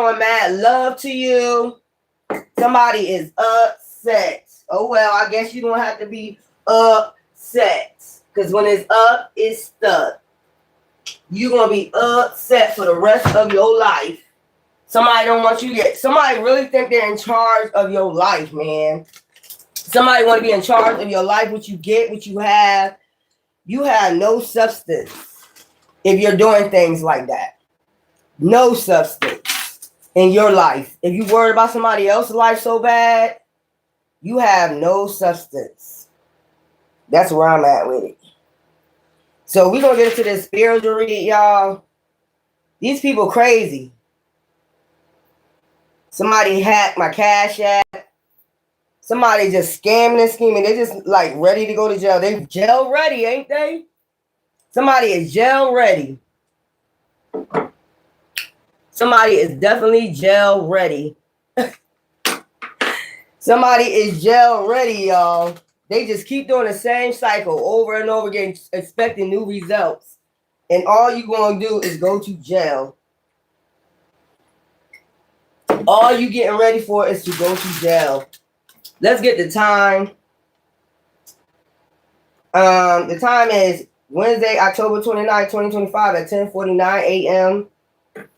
showing mad love to you. Somebody is upset. Oh well, I guess you don't have to be upset. Because when it's up, it's stuck. You're gonna be upset for the rest of your life. Somebody don't want you yet. Somebody really think they're in charge of your life, man. Somebody want to be in charge of your life, what you get, what you have. You have no substance if you're doing things like that. No substance in your life. If you worried about somebody else's life so bad, you have no substance. That's where I'm at with it. So we're going to get into this spiritual read, y'all. These people crazy. Somebody hacked my Cash App. Somebody just scamming and scheming. They just like ready to go to jail. They jail ready, ain't they? Somebody is jail ready. Somebody is definitely jail ready. Somebody is jail ready, y'all. They just keep doing the same cycle over and over again, expecting new results. And all you're going to do is go to jail. All you getting ready for is to go to jail. Let's get the time. The time is Wednesday, October 29, 2025 at 10:49 a.m.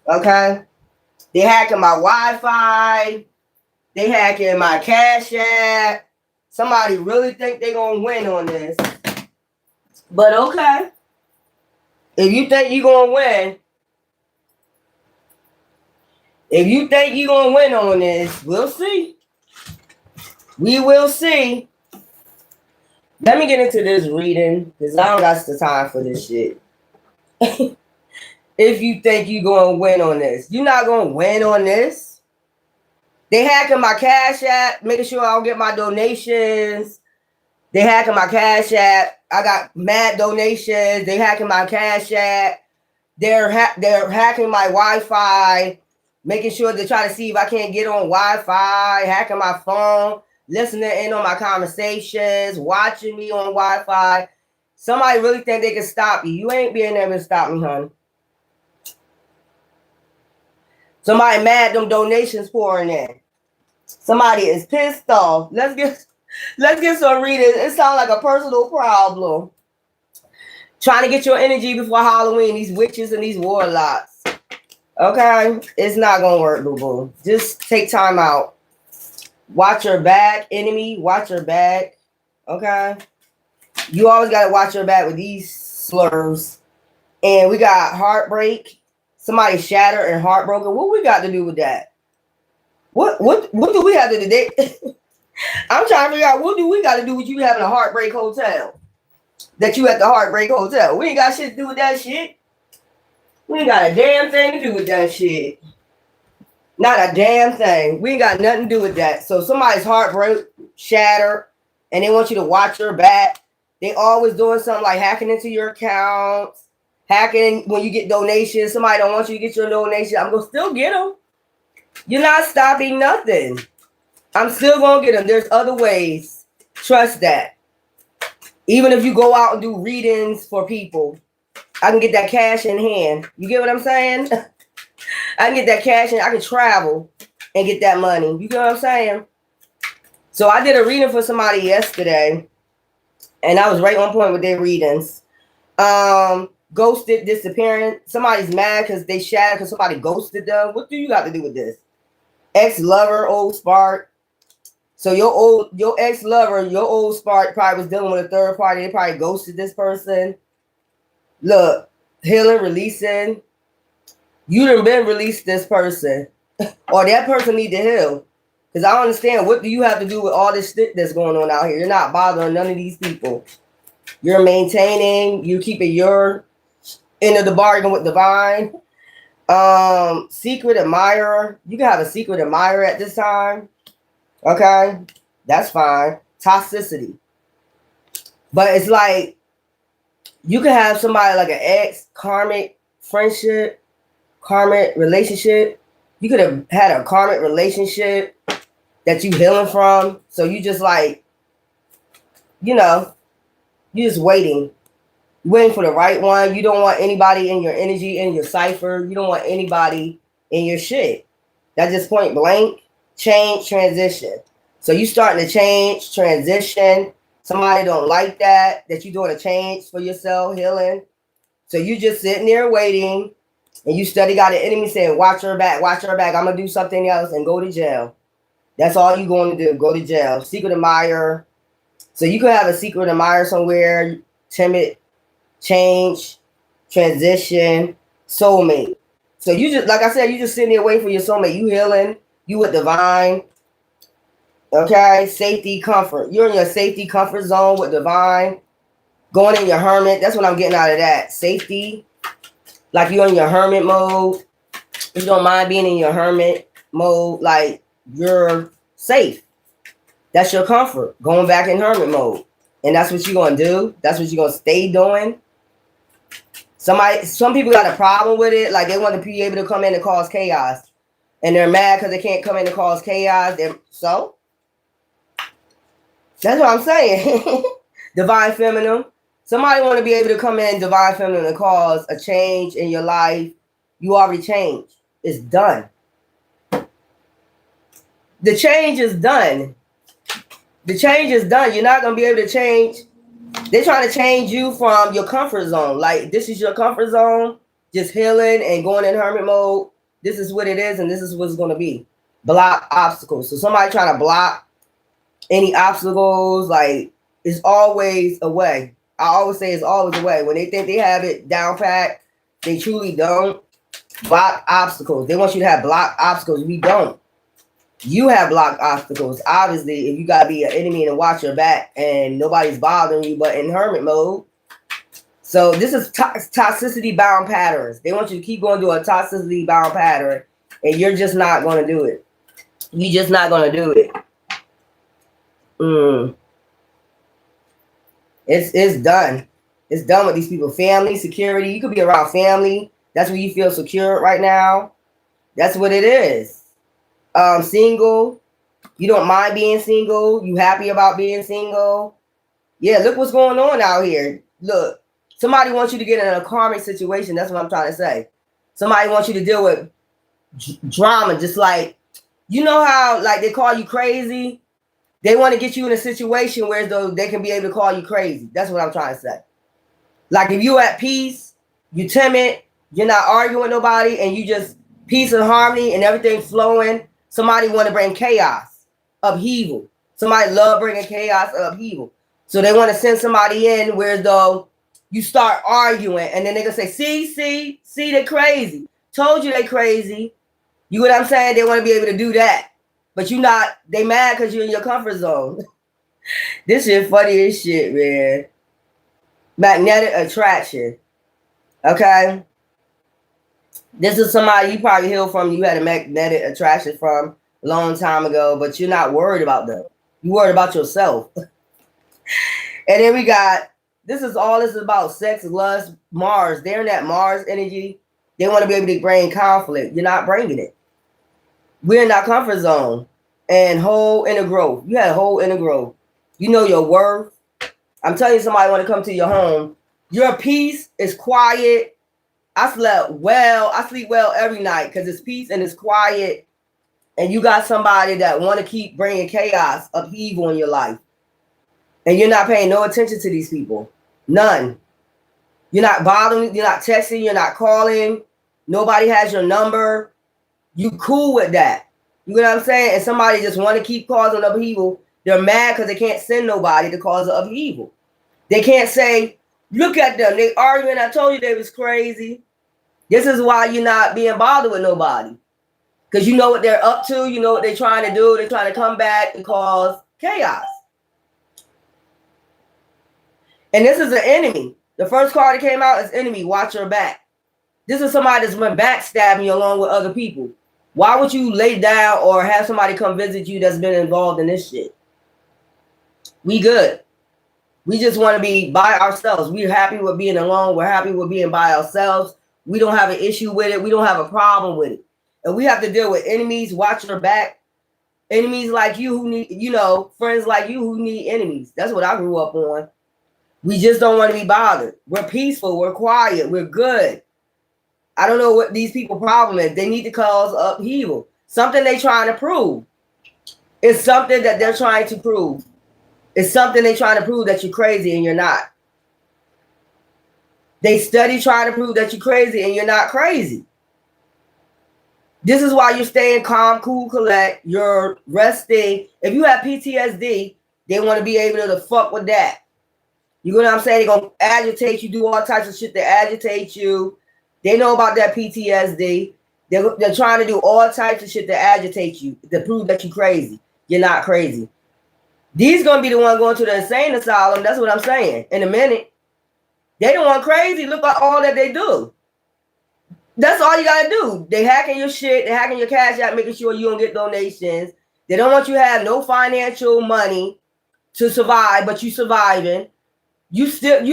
Okay. They hacking my Wi-Fi. They hacking my Cash App. Somebody really think they're going to win on this. But okay. If you think you're going to win, on this, we'll see. We will see. Let me get into this reading because I don't got the time for this shit. If you think you're going to win on this, you're not going to win on this. They hacking my Cash App, making sure I don't get my donations. They hacking my Cash App. I got mad donations. They hacking my Cash App. They're hacking my Wi-Fi, making sure to try to see if I can't get on Wi-Fi, hacking my phone, listening in on my conversations, watching me on Wi-Fi. Somebody really think they can stop you. You ain't being able to stop me, honey. Somebody mad them donations pouring in. Somebody is pissed off. Let's get some readings. It sounds like a personal problem. Trying to get your energy before Halloween. These witches and these warlocks. Okay? It's not going to work, boo-boo. Just take time out. Watch your back, enemy. Watch your back. Okay? You always got to watch your back with these slurs. And we got heartbreak. Somebody shattered and heartbroken. What we got to do with that? What do we have to do? I'm trying to figure out what do we got to do with you having a heartbreak hotel? That you at the heartbreak hotel. We ain't got shit to do with that shit. We ain't got a damn thing to do with that shit. Not a damn thing. We ain't got nothing to do with that. So somebody's heart broke, shattered, and they want you to watch your back. They always doing something like hacking into your accounts, hacking when you get donations. Somebody don't want you to get your donation. I'm going to still get them. You're not stopping nothing. I'm still going to get them. There's other ways. Trust that. Even if you go out and do readings for people, I can get that cash in hand. You get what I'm saying? I can get that cash and I can travel and get that money. You get what I'm saying? So I did a reading for somebody yesterday, and I was right on point with their readings. Ghosted, disappearing. Somebody's mad because they shattered because somebody ghosted them. What do you got to do with this? Ex-lover, old spark. So your ex-lover, your old spark probably was dealing with a third party. They probably ghosted this person. Look, healing, releasing. You done been released this person. Or that person need to heal. Because I don't understand. What do you have to do with all this shit that's going on out here? You're not bothering none of these people. You're maintaining. You're keeping your end of the bargain with divine. Secret admirer. You can have a secret admirer at this time. Okay? That's fine. Toxicity. But it's like you can have somebody like an ex, karmic friendship, karmic relationship. You could have had a karmic relationship that you healing from. So you just like, you just waiting for the right one. You don't want anybody in your energy, in your cipher. You don't want anybody in your shit. That's just point blank. Change, transition. So you starting to change, transition. Somebody don't like that you doing a change for yourself, healing. So you just sitting there waiting, and you study got an enemy saying, watch her back, watch her back. I'm going to do something else and go to jail. That's all you're going to do, go to jail. Secret admirer. So you could have a secret admirer somewhere, timid, change, transition, soulmate. So you just, like I said, you just sitting there waiting for your soulmate. You healing, you with divine. Okay, safety, comfort. You're in your safety, comfort zone with divine. Going in your hermit. That's what I'm getting out of that. Safety. Like you're in your hermit mode. You don't mind being in your hermit mode. Like you're safe. That's your comfort. Going back in hermit mode. And that's what you're going to do. That's what you're going to stay doing. Some people got a problem with it. Like they want to be able to come in and cause chaos. And they're mad because they can't come in and cause chaos. So that's what I'm saying. Divine feminine. Somebody want to be able to come in divine feminine and cause a change in your life. You already changed. It's done. The change is done. The change is done. You're not going to be able to change. They're trying to change you from your comfort zone. Like this is your comfort zone. Just healing and going in hermit mode. This is what it is and this is what it's going to be. Block obstacles. So somebody trying to block any obstacles, like it's always a way. I always say it's always a way. When they think they have it down pat, they truly don't. Block obstacles. They want you to have block obstacles. We don't. You have blocked obstacles. Obviously, if you got to be an enemy and watch your back and nobody's bothering you but in hermit mode. So this is toxicity bound patterns. They want you to keep going to a toxicity bound pattern and you're just not going to do it. You're just not going to do it. It's done. It's done with these people. Family, security. You could be around family. That's where you feel secure right now. That's what it is. Single. You don't mind being single. You happy about being single. Yeah, look what's going on out here. Look, somebody wants you to get in a karmic situation. That's what I'm trying to say. Somebody wants you to deal with drama. Just like, you know how like they call you crazy? They want to get you in a situation where though they can be able to call you crazy. That's what I'm trying to say. Like if you're at peace, you're timid, you're not arguing with nobody, and you just peace and harmony and everything flowing. Somebody want to bring chaos, upheaval. Somebody love bringing chaos, upheaval. So they want to send somebody in where though you start arguing, and then they're gonna say, see, they crazy. Told you they crazy. You know what I'm saying? They want to be able to do that. But you not, they mad because you're in your comfort zone. This shit funny as shit, man. Magnetic attraction. Okay? This is somebody you probably healed from, you had a magnetic attraction from a long time ago, but you're not worried about them. You're worried about yourself. And then we got, this is about sex, lust, Mars. They're in that Mars energy. They want to be able to bring conflict. You're not bringing it. We're in our comfort zone and whole inner growth. You had a whole inner growth. You know your worth. I'm telling you, somebody want to come to your home. Your peace is quiet. I sleep well every night because it's peace and it's quiet. And you got somebody that want to keep bringing chaos, upheaval in your life. And you're not paying no attention to these people. None. You're not bothering, you're not texting, you're not calling. Nobody has your number. You cool with that. You know what I'm saying? And somebody just want to keep causing upheaval. They're mad because they can't send nobody to cause an upheaval. They can't say, look at them. They arguing. I told you they was crazy. This is why you're not being bothered with nobody. Because you know what they're up to. You know what they're trying to do. They're trying to come back and cause chaos. And this is an enemy. The first card that came out is enemy. Watch your back. This is somebody that's been backstabbing you along with other people. Why would you lay down or have somebody come visit you that's been involved in this shit? We good. We just want to be by ourselves. We're happy with being alone. We're happy with being by ourselves. We don't have an issue with it. We don't have a problem with it. And we have to deal with enemies. Watch your back. Enemies like you who need, friends like you who need enemies. That's what I grew up on. We just don't want to be bothered. We're peaceful. We're quiet. We're good. I don't know what these people's problem is. They need to cause upheaval. Something they trying to prove. It's something that they're trying to prove. It's something they're trying to prove that you're crazy and you're not. They study trying to prove that you're crazy and you're not crazy. This is why you're staying calm, cool, collect. You're resting. If you have PTSD, they want to be able to fuck with that. You know what I'm saying? They're going to agitate you, do all types of shit to agitate you. They know about that PTSD. They're trying to do all types of shit to agitate you, to prove that you're crazy. You're not crazy. These going to be the one going to the insane asylum. That's what I'm saying. In a minute. They don't want crazy. Look at all that they do. That's all you got to do. They hacking your shit. They hacking your cash app, making sure you don't get donations. They don't want you to have no financial money to survive, but you surviving. You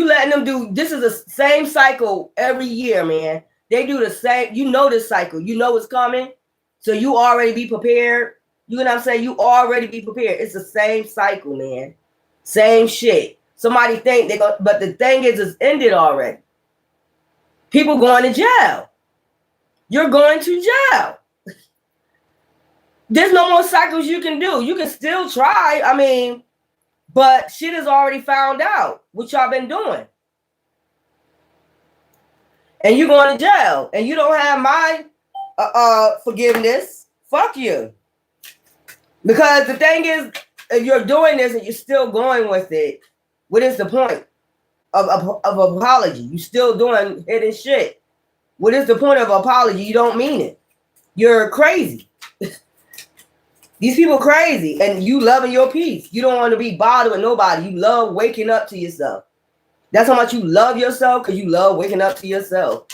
letting them do, this is the same cycle every year, man. They do the same, you know this cycle. You know it's coming. So you already be prepared. You know what I'm saying? You already be prepared. It's the same cycle, man. Same shit. Somebody think they go, but the thing is, it's ended already. People going to jail. You're going to jail. There's no more cycles you can do. You can still try. I mean, but shit is already found out what y'all been doing. And you're going to jail. And you don't have my forgiveness. Fuck you. Because the thing is, if you're doing this and you're still going with it, what is the point of apology? You still doing hidden shit. What is the point of apology? You don't mean it. You're crazy. These people crazy, and you loving your peace. You don't want to be bothered with nobody. You love waking up to yourself. That's how much you love yourself, because you love waking up to yourself.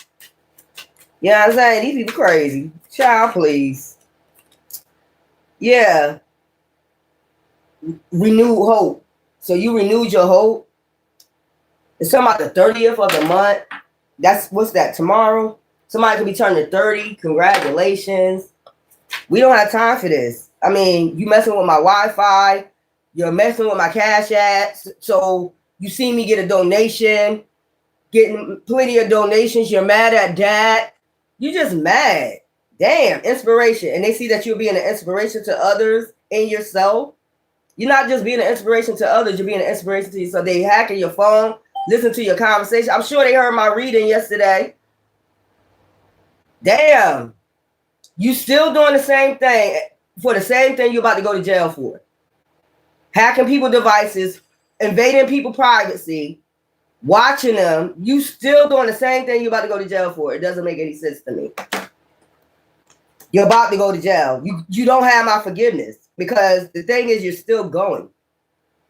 You know what I'm saying? These people crazy. Child, please. Yeah. Renewed hope. So you renewed your hope. It's something about the 30th of the month. That's, what's that, tomorrow? Somebody could be turning 30. Congratulations. We don't have time for this. I mean, you messing with my Wi-Fi. You're messing with my cash apps. So you see me get a donation, getting plenty of donations. You're mad at that. You're just mad. Damn, inspiration. And they see that you're being an inspiration to others and yourself. You're not just being an inspiration to others. You're being an inspiration to yourself. They hacking your phone, listen to your conversation. I'm sure they heard my reading yesterday. Damn. You still doing the same thing for the same thing you're about to go to jail for. Hacking people's devices, invading people's privacy, watching them. You still doing the same thing you're about to go to jail for. It doesn't make any sense to me. You're about to go to jail. You don't have my forgiveness, because the thing is, you're still going.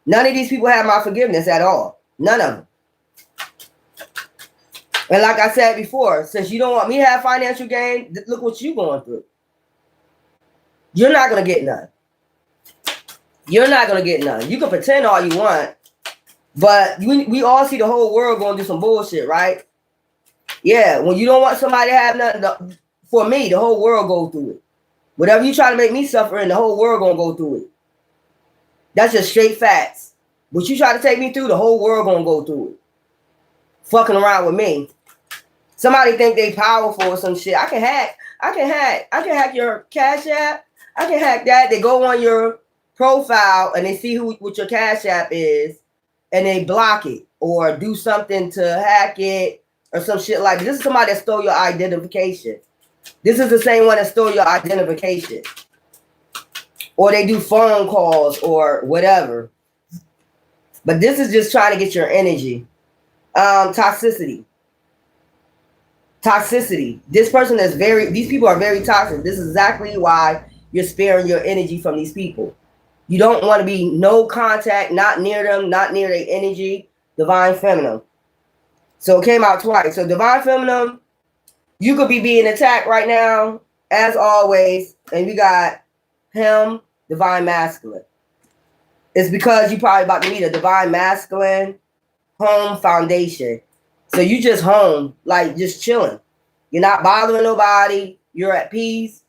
None of these people have my forgiveness at all. None of them. And like I said before, since you don't want me to have financial gain, look what you're going through. You're not going to get none. You're not going to get none. You can pretend all you want, but we all see the whole world going through some bullshit, right? Yeah, when you don't want somebody to have nothing, for me, the whole world goes through it. Whatever you try to make me suffer in, the whole world going to go through it. That's just straight facts. What you try to take me through, the whole world going to go through it. Fucking around with me. Somebody think they powerful or some shit. I can hack your cash app. I can hack that. They go on your profile and they see what your cash app is, and they block it or do something to hack it or some shit like that. This is somebody that stole your identification. This is the same one that stole your identification. Or they do phone calls or whatever. But this is just trying to get your energy. Toxicity. This person is these people are very toxic. This is exactly why you're sparing your energy from these people. You don't want to be no contact, not near them, not near their energy. Divine Feminine. So it came out twice. So Divine Feminine, you could be being attacked right now, as always. And we got him, Divine Masculine. It's because you probably about to meet a Divine Masculine home foundation. So you just home, like just chilling. You're not bothering nobody. You're at peace.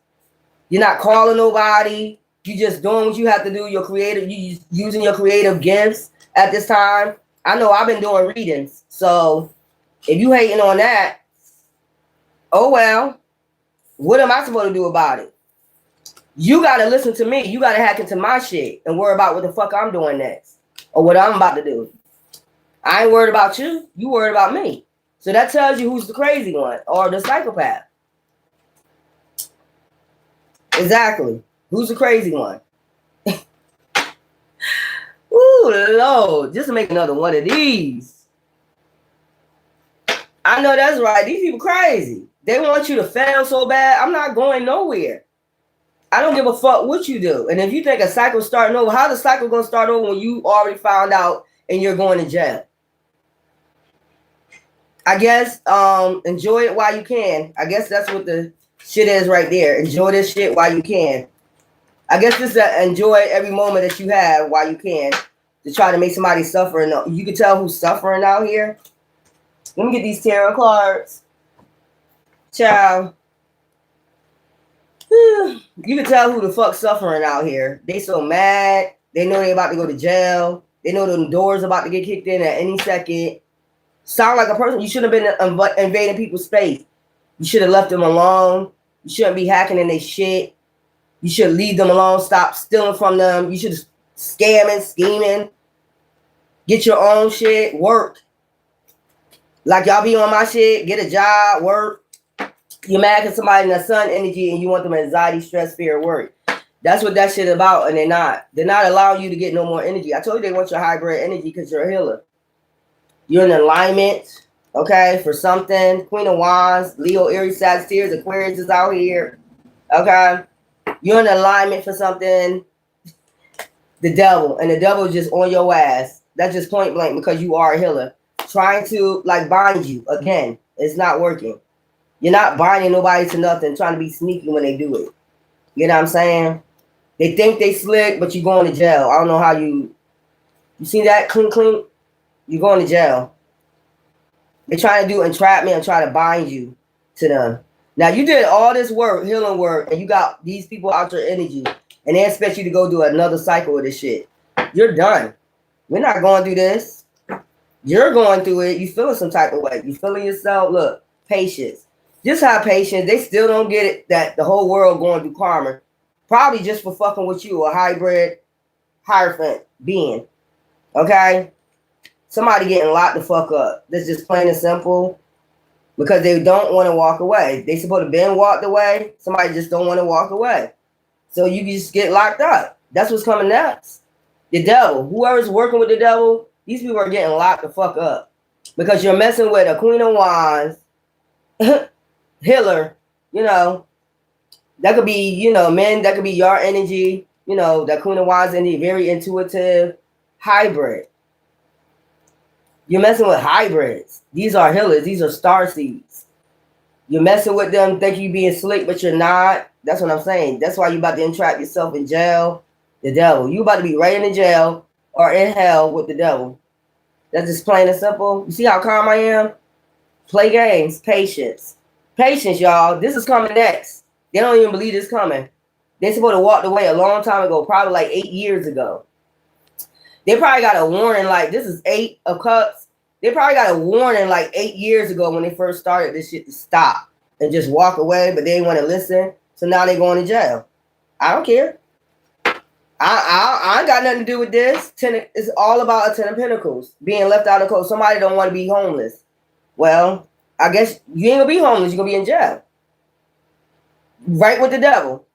You're not calling nobody. You just doing what you have to do. Your creative, you using your creative gifts at this time. I know I've been doing readings. So if you hating on that, oh well. What am I supposed to do about it? You gotta listen to me. You gotta hack into my shit and worry about what the fuck I'm doing next or what I'm about to do. I ain't worried about you. You worried about me. So that tells you who's the crazy one or the psychopath. Exactly. Who's the crazy one? Ooh, Lord. Just to make another one of these. I know that's right. These people crazy. They want you to fail so bad. I'm not going nowhere. I don't give a fuck what you do. And if you think a cycle's starting over, how's the cycle going to start over when you already found out and you're going to jail? I guess enjoy it while you can. I guess that's what the shit is right there. Enjoy this shit while you can. I guess this is enjoy every moment that you have while you can to try to make somebody suffer. And you can tell who's suffering out here. Let me get these tarot cards. Ciao. You can tell who the fuck's suffering out here. They so mad. They know they about to go to jail. They know the doors about to get kicked in at any second. Sound like a person. You shouldn't have been invading people's space. You should have left them alone. You shouldn't be hacking in their shit. You should leave them alone. Stop stealing from them. You should scamming, scheming. Get your own shit. Work. Like y'all be on my shit. Get a job. Work. You're mad at somebody in the sun energy and you want them anxiety, stress, fear, worry. That's what that shit about, and they're not. They're not allowing you to get no more energy. I told you they want your hybrid energy because you're a healer. You're in alignment, okay, for something. Queen of Wands, Leo, Aries, Sagittarius, Aquarius is out here, okay? You're in alignment for something. The devil, and the devil is just on your ass. That's just point blank because you are a healer. Trying to, like, bind you. Again, it's not working. You're not binding nobody to nothing, trying to be sneaky when they do it. You know what I'm saying? They think they slick, but you're going to jail. I don't know how you see that? Clink, clink. You're going to jail. They're trying to do entrapment and try to bind you to them. Now, you did all this work, healing work, and you got these people out your energy, and they expect you to go do another cycle of this shit. You're done. We're not going through this. You're going through it. You feeling some type of way. You feeling yourself. Look, patience. Just have patience. They still don't get it that the whole world going through karma. Probably just for fucking with you, a hybrid, hierophant being. Okay? Somebody getting locked the fuck up. That's just plain and simple. Because they don't want to walk away. They supposed to been walked away. Somebody just don't want to walk away. So you just get locked up. That's what's coming next. The devil. Whoever's working with the devil, these people are getting locked the fuck up. Because you're messing with a Queen of Wands, healer, you know, that could be, you know, men, that could be your energy, you know, that Queen of Wands energy, very intuitive, hybrid. You're messing with hybrids. These are healers. These are star seeds. You're messing with them, think you being slick, but you're not. That's what I'm saying. That's why you about to entrap yourself in jail. The devil. You about to be right in the jail or in hell with the devil. That's just plain and simple. You see how calm I am? Play games. Patience. Patience, y'all. This is coming next. They don't even believe this coming. They're supposed to walk away a long time ago, probably like 8 years ago. They probably got a warning, like this is 8 of Cups. They probably got a warning like 8 years ago when they first started this shit to stop and just walk away, but they didn't want to listen. So now they're going to jail. I don't care. I ain't got nothing to do with this. It's all about a 10 of Pentacles being left out of the cold. Somebody don't want to be homeless. Well, I guess you ain't gonna be homeless. You're gonna be in jail. Right with the devil.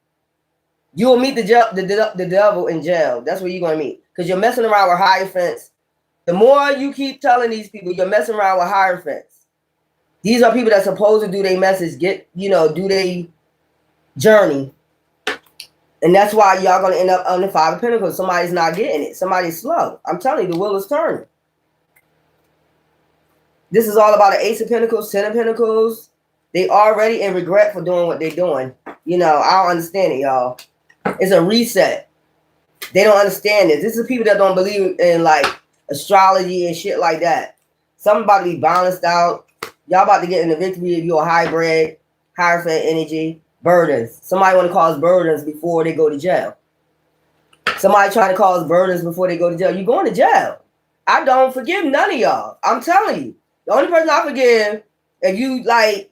You will meet the devil in jail. That's where you're gonna meet. Because you're messing around with hierophants. The more you keep telling these people you're messing around with hierophants. These are people that's supposed to do their message, do their journey. And that's why y'all gonna end up on the 5 of Pentacles. Somebody's not getting it. Somebody's slow. I'm telling you, the wheel is turning. This is all about the Ace of Pentacles, 10 of Pentacles. They already in regret for doing what they're doing. You know, I don't understand it, y'all. It's a reset. They don't understand this. This is people that don't believe in like astrology and shit like that. Something about to be balanced out. Y'all about to get in the victory if you're a hybrid, hierophant energy, burdens. Somebody want to cause burdens before they go to jail. Somebody trying to cause burdens before they go to jail. You're going to jail. I don't forgive none of y'all. I'm telling you. The only person I forgive, if you like,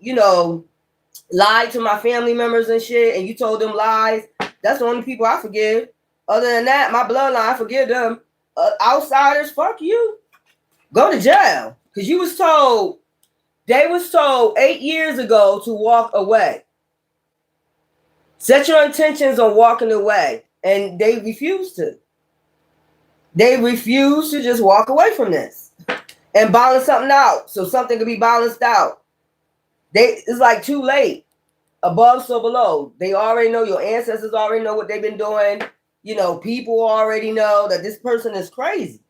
lied to my family members and shit, and you told them lies, that's the only people I forgive. Other than that, my bloodline, I forgive them. Outsiders, fuck you. Go to jail. Because they was told 8 years ago to walk away. Set your intentions on walking away. And they refused to. They refused to just walk away from this and balance something out so something could be balanced out. It's like too late. Above, so below. They already know, your ancestors already know what they've been doing. You know, people already know that this person is crazy.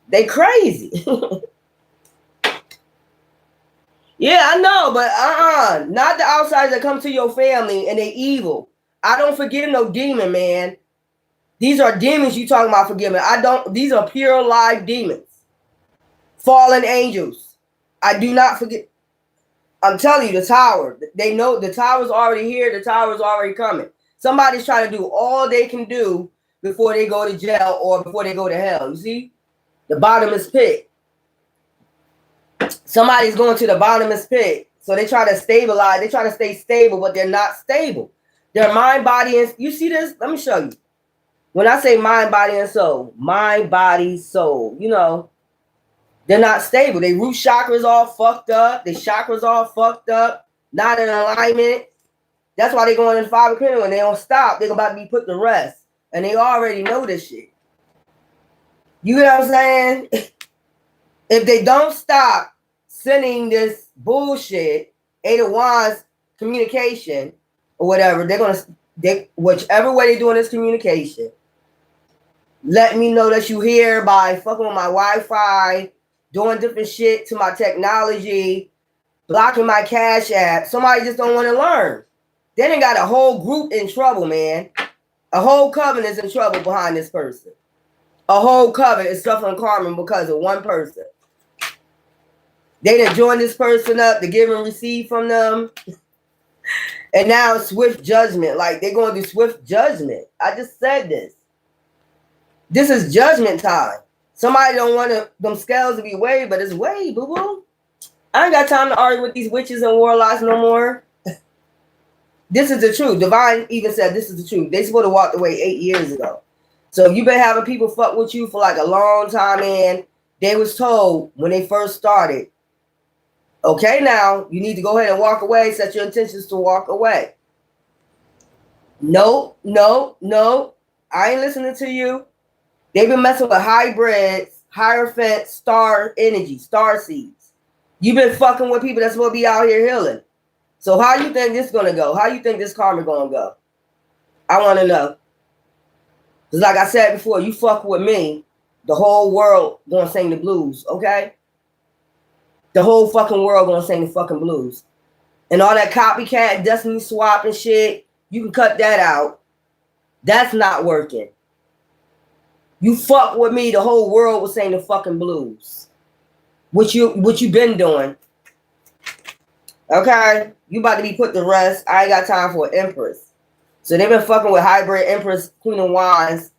They crazy. Yeah, I know, but not the outsiders that come to your family and they evil. I don't forgive no demon, man. These are demons you talking about forgiving. These are pure live demons. Fallen angels. I do not forget. I'm telling you, the tower. They know the tower's already here. The tower's already coming. Somebody's trying to do all they can do before they go to jail or before they go to hell. You see? The bottomless pit. Somebody's going to the bottomless pit. So they try to stabilize. They try to stay stable, but they're not stable. Their mind, body, and... You see this? Let me show you. When I say mind, body, and soul. Mind, body, soul. You know... They're not stable. Their root chakras all fucked up. Their chakras all fucked up. Not in alignment. That's why they're going in 5 o'clock. When they don't stop, they're about to be put to rest. And they already know this shit. You know what I'm saying? If they don't stop sending this bullshit, 8 of Wands communication or whatever, whichever way they're doing this communication, let me know that you here by fucking with my Wi-Fi, doing different shit to my technology, blocking my Cash App. Somebody just don't want to learn. They done got a whole group in trouble, man. A whole coven is in trouble behind this person. A whole coven is suffering karma because of one person. They done joined this person up to give and receive from them. And now swift judgment. Like, they're going to do swift judgment. I just said this. This is judgment time. Somebody don't want them scales to be weighed, but it's weighed, boo-boo. I ain't got time to argue with these witches and warlocks no more. This is the truth. Divine even said this is the truth. They supposed to walk away 8 years ago. So if you've been having people fuck with you for like a long time, and they was told when they first started, okay, now you need to go ahead and walk away. Set your intentions to walk away. No. I ain't listening to you. They've been messing with hybrids, Hierophant, star energy, star seeds. You've been fucking with people that's supposed to be out here healing. So how you think this gonna go? How you think this karma gonna go? I want to know. Because like I said before, you fuck with me, the whole world gonna sing the blues, okay? The whole fucking world gonna sing the fucking blues. And all that copycat, destiny swap and shit, you can cut that out. That's not working. You fuck with me, the whole world will sing the fucking blues. What you been doing? Okay? You about to be put to rest. I ain't got time for an Empress. So they've been fucking with hybrid Empress, Queen of Wands,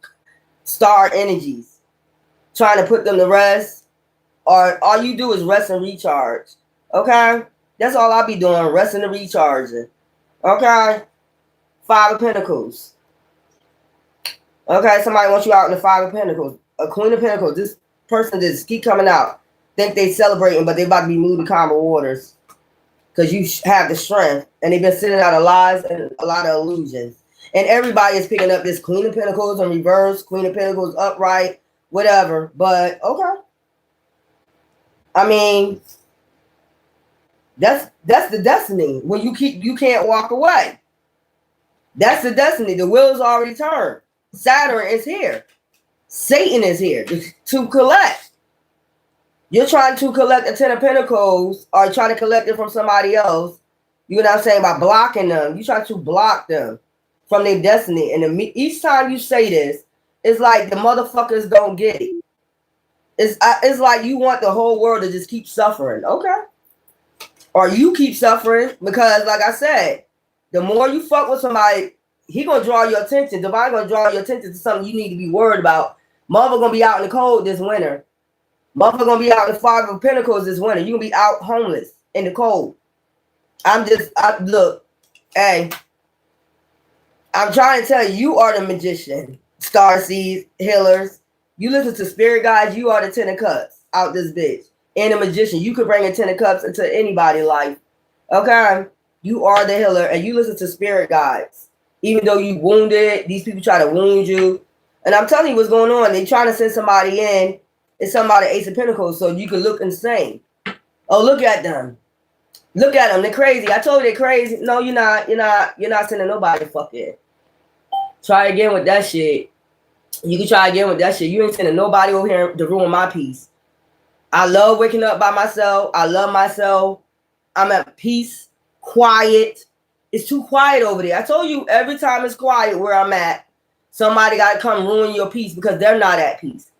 star energies. Trying to put them to rest. Or all you do is rest and recharge. Okay? That's all I be doing. Resting and recharging. Okay? 5 of Pentacles. Okay, somebody wants you out in the 5 of Pentacles. A Queen of Pentacles. This person just keep coming out. Think they celebrating, but they about to be moved to calmer waters. Because you have the strength. And they've been sending out a lies and a lot of illusions. And everybody is picking up this Queen of Pentacles in reverse, Queen of Pentacles upright, whatever. But, okay. I mean, that's the destiny. When you can't walk away. That's the destiny. The wheel's already turned. Saturn is here. Satan is here to collect. You're trying to collect a 10 of Pentacles or trying to collect it from somebody else. You know what I'm saying? By blocking them. You try to block them from their destiny. And each time you say this, it's like the motherfuckers don't get it. It's like you want the whole world to just keep suffering. Okay. Or you keep suffering because, like I said, the more you fuck with somebody, he gonna draw your attention. Divine gonna draw your attention to something you need to be worried about. Mother gonna be out in the cold this winter. Mother gonna be out in the 5 of Pentacles this winter. You gonna be out homeless in the cold. Look, hey, I'm trying to tell you, you are the magician. Star seeds, healers. You listen to spirit guides, you are the 10 of cups out this bitch. And a magician. You could bring a 10 of cups into anybody's life. Okay? You are the healer and you listen to spirit guides. Even though you wounded, these people try to wound you. And I'm telling you what's going on. They trying to send somebody in. It's somebody Ace of Pentacles so you can look insane. Oh, look at them. Look at them. They're crazy. I told you they're crazy. No, you're not. You're not sending nobody fuck in. Try again with that shit. You can try again with that shit. You ain't sending nobody over here to ruin my peace. I love waking up by myself. I love myself. I'm at peace, quiet. It's too quiet over there. I told you every time it's quiet where I'm at, somebody got to come ruin your peace because they're not at peace.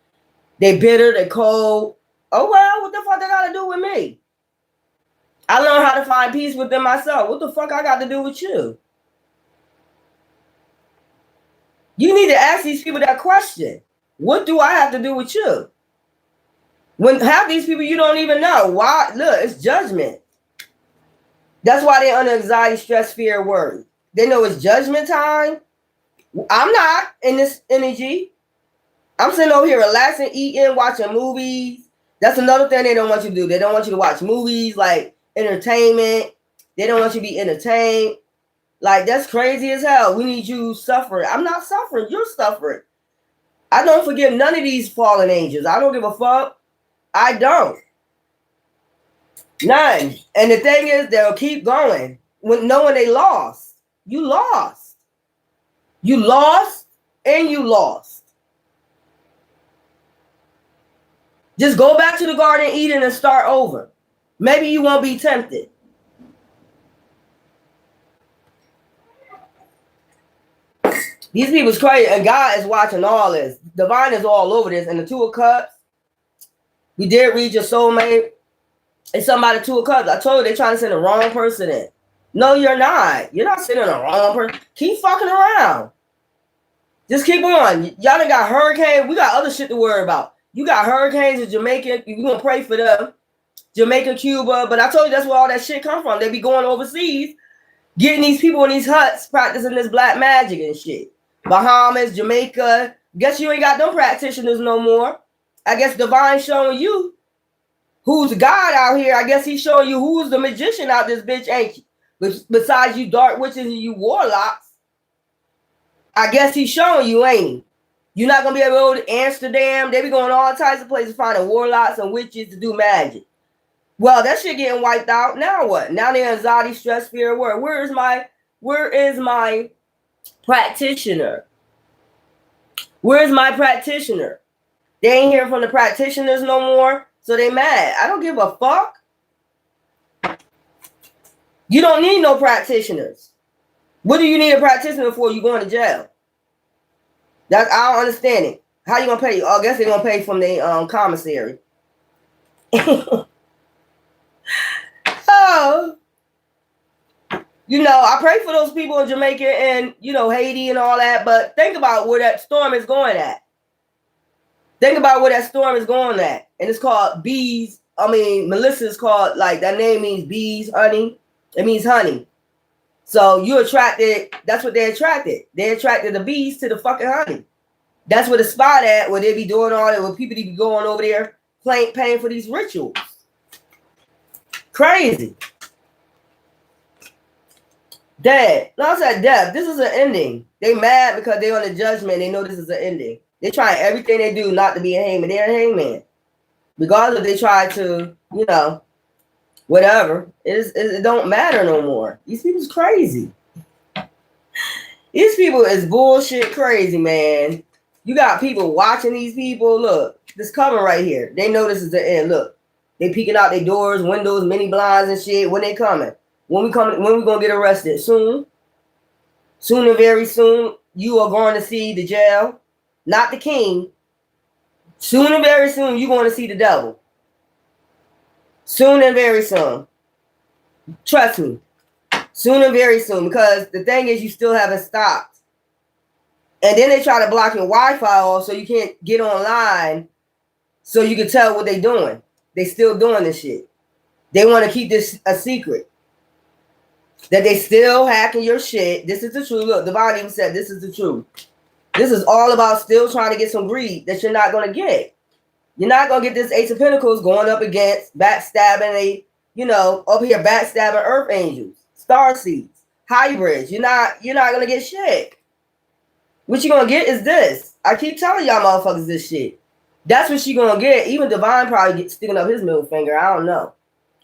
They bitter, they cold. Oh, well, what the fuck they got to do with me? I learned how to find peace within myself. What the fuck I got to do with you? You need to ask these people that question. What do I have to do with you? When half these people you don't even know. Why? Look, it's judgment. That's why they're under anxiety, stress, fear, worry. They know it's judgment time. I'm not in this energy. I'm sitting over here relaxing, eating, watching movies. That's another thing they don't want you to do. They don't want you to watch movies, like entertainment. They don't want you to be entertained. Like, that's crazy as hell. We need you suffering. I'm not suffering. You're suffering. I don't forgive none of these fallen angels. I don't give a fuck. I don't. None. And the thing is, they'll keep going when knowing they lost. You lost. You lost and you lost. Just go back to the Garden of Eden and start over. Maybe you won't be tempted. These people's crazy, and God is watching all this. Divine is all over this. And the Two of Cups, we did read your soulmate. It's somebody Two of Cups. I told you they're trying to send the wrong person in. No, you're not. You're not sending the wrong person. Keep fucking around. Just keep on. Y'all done got hurricanes. We got other shit to worry about. You got hurricanes in Jamaica. You're going to pray for them. Jamaica, Cuba. But I told you that's where all that shit come from. They be going overseas, getting these people in these huts, practicing this black magic and shit. Bahamas, Jamaica. Guess you ain't got them practitioners no more. I guess Divine showing you who's God out here. I guess he's showing you who's the magician out this bitch, ain't you? Besides you dark witches and you warlocks. I guess he's showing you, ain't he? You're not going to be able to go to Amsterdam. They be going all types of places finding warlocks and witches to do magic. Well, that shit getting wiped out. Now what? Now the anxiety, stress, fear, worry. Where is my practitioner? Where's my practitioner? They ain't hearing from the practitioners no more, so they mad. I don't give a fuck. You don't need no practitioners. What do you need a practitioner for? You going to jail? That I don't understand it. How you gonna pay? Oh, I guess they're gonna pay from the commissary. Oh. You know, I pray for those people in Jamaica and, you know, Haiti and all that, but think about where that storm is going at. Think about where that storm is going at. And it's called bees. I mean, Melissa's called, like, that name means bees, honey. It means honey. So you attracted, that's what they attracted. They attracted the bees to the fucking honey. That's where the spot at, where they be doing all that, where people be going over there paying for these rituals. Crazy. Dead. No, I said death. This is an ending. They mad because they on the judgment. They know this is an ending. They try everything they do not to be a hangman. They're a hangman. Regardless if they try to, you know, whatever. It don't matter no more. These people's crazy. These people is bullshit crazy, man. You got people watching these people. Look, this cover right here. They know this is the end. Look, they peeking out their doors, windows, mini blinds and shit. When they coming? When we gonna get arrested? Soon. Soon and very soon, you are going to see the jail. Not the king. Soon and very soon, you're going to see the devil. Soon and very soon. Trust me. Soon and very soon. Because the thing is, you still haven't stopped. And then they try to block your Wi-Fi off so you can't get online so you can tell what they're doing. They still doing this shit. They want to keep this a secret. that they still hacking your shit. This is the truth. Look, Divine even said this is the truth. This is all about still trying to get some greed that you're not going to get. You're not going to get this Ace of Pentacles going up against backstabbing up here backstabbing Earth Angels, Star Seeds, hybrids. You're not going to get shit. What you're going to get is this. I keep telling y'all motherfuckers this shit. That's what she going to get. Even Divine probably gets sticking up his middle finger. I don't know.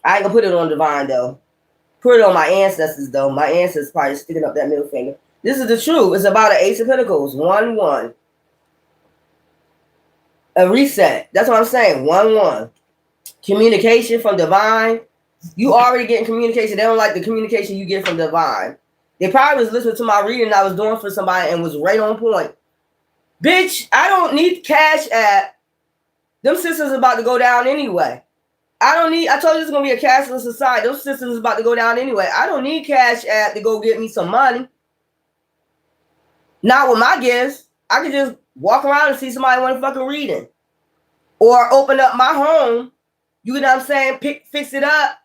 I ain't going to put it on Divine, though. Put it on my ancestors, though. My ancestors probably sticking up that middle finger. This is the truth. It's about an Ace of Pentacles. 1-1. A reset. That's what I'm saying. 1-1. Communication from Divine. You already getting communication. They don't like the communication you get from Divine. They probably was listening to my reading I was doing for somebody and was right on point. Bitch, I don't need Cash App. Them sisters about to go down anyway. I told you it's going to be a cashless society. Those sisters is about to go down anyway. I don't need Cash App to go get me some money. Not with my gifts. I could just walk around and see somebody want to fucking reading. Or open up my home. You know what I'm saying? Fix it up.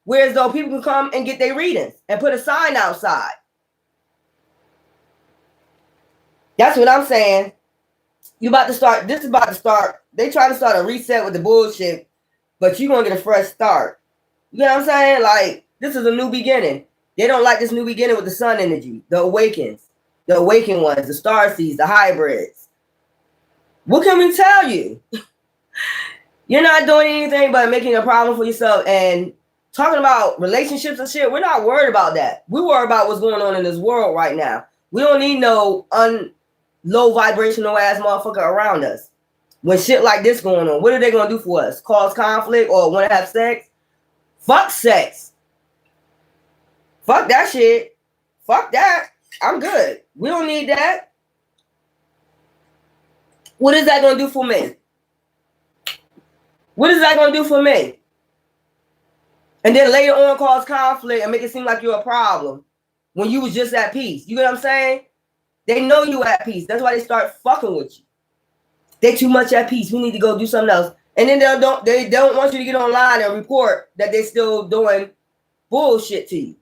Whereas though people can come and get their readings. And put a sign outside. That's what I'm saying. This is about to start. They try to start a reset with the bullshit. But you're going to get a fresh start. You know what I'm saying? Like, this is a new beginning. They don't like this new beginning with the sun energy. The awakens. The awakened ones. The star seeds. The hybrids. What can we tell you? You're not doing anything but making a problem for yourself. And talking about relationships and shit, we're not worried about that. We worry about what's going on in this world right now. We don't need no low vibrational ass motherfucker around us. When shit like this going on, what are they going to do for us? Cause conflict or want to have sex? Fuck sex. Fuck that shit. Fuck that. I'm good. We don't need that. What is that going to do for me? What is that going to do for me? And then later on cause conflict and make it seem like you're a problem when you was just at peace. You know what I'm saying? They know you at peace. That's why they start fucking with you. They too much at peace. We need to go do something else. And then they don't want you to get online and report that they're still doing bullshit to you.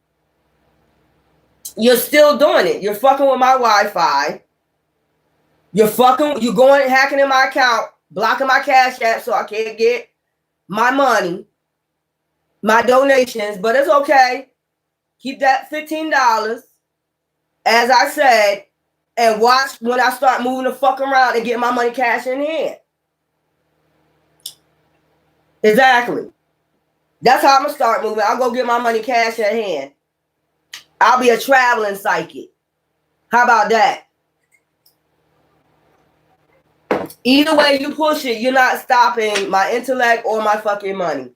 You're still doing it. You're fucking with my Wi-Fi. You're going hacking in my account, blocking my Cash App so I can't get my money, my donations, but it's okay. Keep that $15, as I said, and watch when I start moving the fuck around and get my money cash in hand. Exactly. That's how I'm going to start moving. I'll go get my money cash in hand. I'll be a traveling psychic. How about that? Either way you push it, you're not stopping my intellect or my fucking money.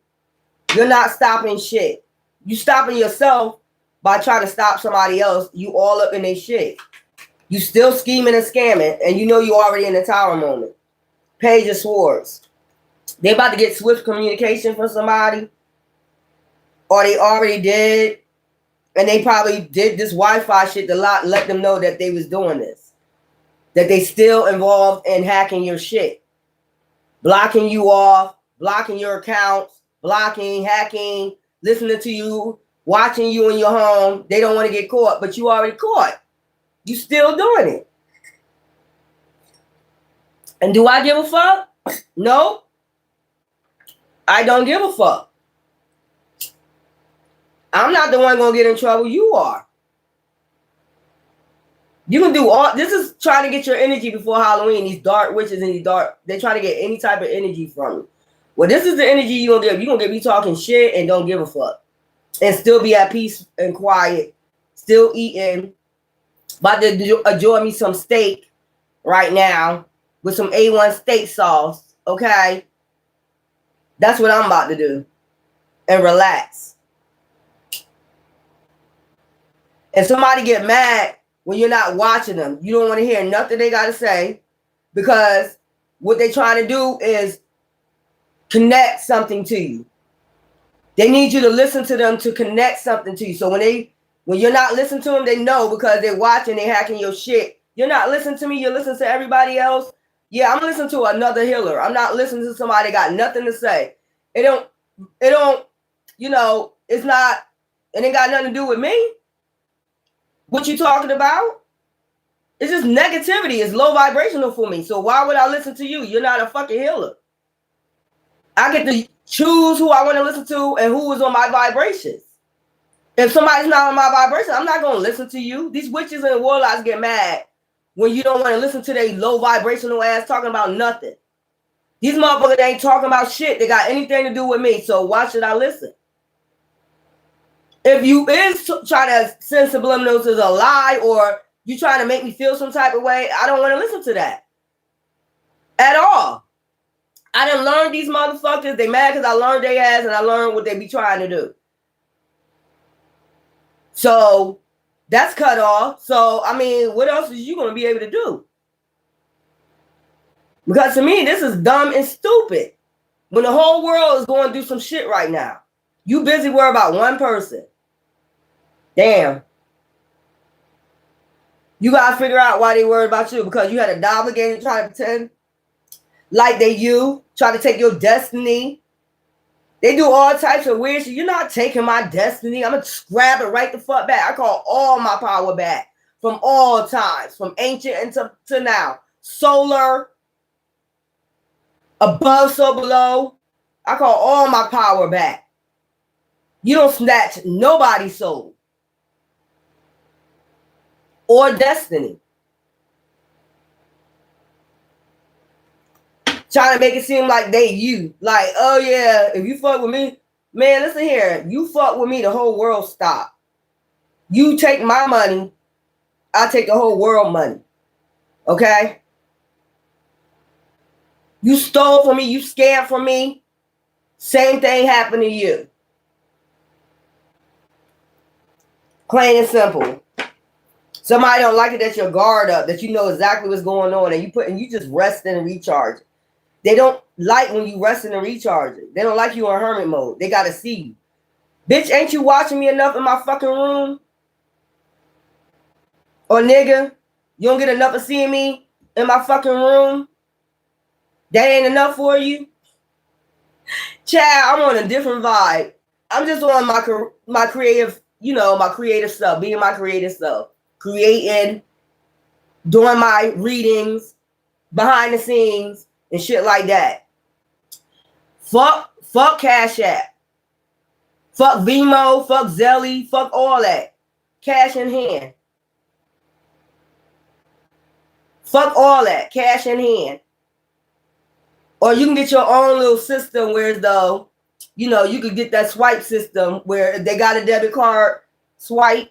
You're not stopping shit. You stopping yourself by trying to stop somebody else. You all up in their shit. You still scheming and scamming, and you know you already in the tower moment. Page of Swords. They about to get swift communication from somebody, or they already did, and they probably did this Wi-Fi shit to let them know that they was doing this, that they still involved in hacking your shit, blocking you off, blocking your accounts, blocking, hacking, listening to you, watching you in your home. They don't want to get caught, but you already caught. You still doing it. And do I give a fuck? No. I don't give a fuck. I'm not the one going to get in trouble. You are. You can do all. This is trying to get your energy before Halloween. These dark witches and they're trying to get any type of energy from you. Well, this is the energy you're going to give. You're going to get me talking shit and don't give a fuck. And still be at peace and quiet. Still eating. About to enjoy me some steak right now with some A1 steak sauce. Okay? That's what I'm about to do. And relax. And somebody get mad when you're not watching them. You don't want to hear nothing they got to say, because what they're trying to do is connect something to you. They need you to listen to them to connect something to you. So when you're not listening to them, they know, because they're watching, they're hacking your shit. You're not listening to me, you're listening to everybody else. Yeah, I'm listening to another healer. I'm not listening to somebody that got nothing to say. It don't, it's not It ain't got nothing to do with me. What you talking about? It's just negativity. It's low vibrational for me. So why would I listen to you? You're not a fucking healer. I get to choose who I want to listen to and who is on my vibrations. If somebody's not on my vibration, I'm not going to listen to you. These witches and warlocks get mad when you don't want to listen to their low vibrational ass talking about nothing. These motherfuckers ain't talking about shit that got anything to do with me. So why should I listen? If you is trying to send subliminals as a lie or you trying to make me feel some type of way, I don't want to listen to that at all. I done learned these motherfuckers. They mad because I learned their ass and I learned what they be trying to do. So that's cut off. So, I mean, what else is you going to be able to do? Because to me, this is dumb and stupid. When the whole world is going through some shit right now. You busy worried about one person. Damn. You got to figure out why they worried about you. Because you had a doppelganger trying to pretend like they you. Try to take your destiny. They do all types of weird shit. You're not taking my destiny. I'm going to grab it right the fuck back. I call all my power back. From all times. From ancient and to now. Solar. Above, so below. I call all my power back. You don't snatch nobody's soul. Or destiny. Trying to make it seem like they you. Like, oh yeah, if you fuck with me, man, listen here. You fuck with me, the whole world stop. You take my money, I take the whole world money. Okay? You stole from me, you scammed from me. Same thing happened to you. Plain and simple. Somebody don't like it that your guard up, that you know exactly what's going on, and you just rest and recharge. They don't like when you rest and recharge it. They don't like you in hermit mode. They gotta see you. Bitch, ain't you watching me enough in my fucking room? Or nigga, you don't get enough of seeing me in my fucking room? That ain't enough for you? Chad, I'm on a different vibe. I'm just on my creative, my creative stuff, being my creative self. Creating, doing my readings, behind the scenes, and shit like that. Fuck Cash App. Fuck Vimo, fuck Zelly, fuck all that. Cash in hand. Fuck all that. Cash in hand. Or you can get your own little system where though, you could get that swipe system where if they got a debit card, swipe.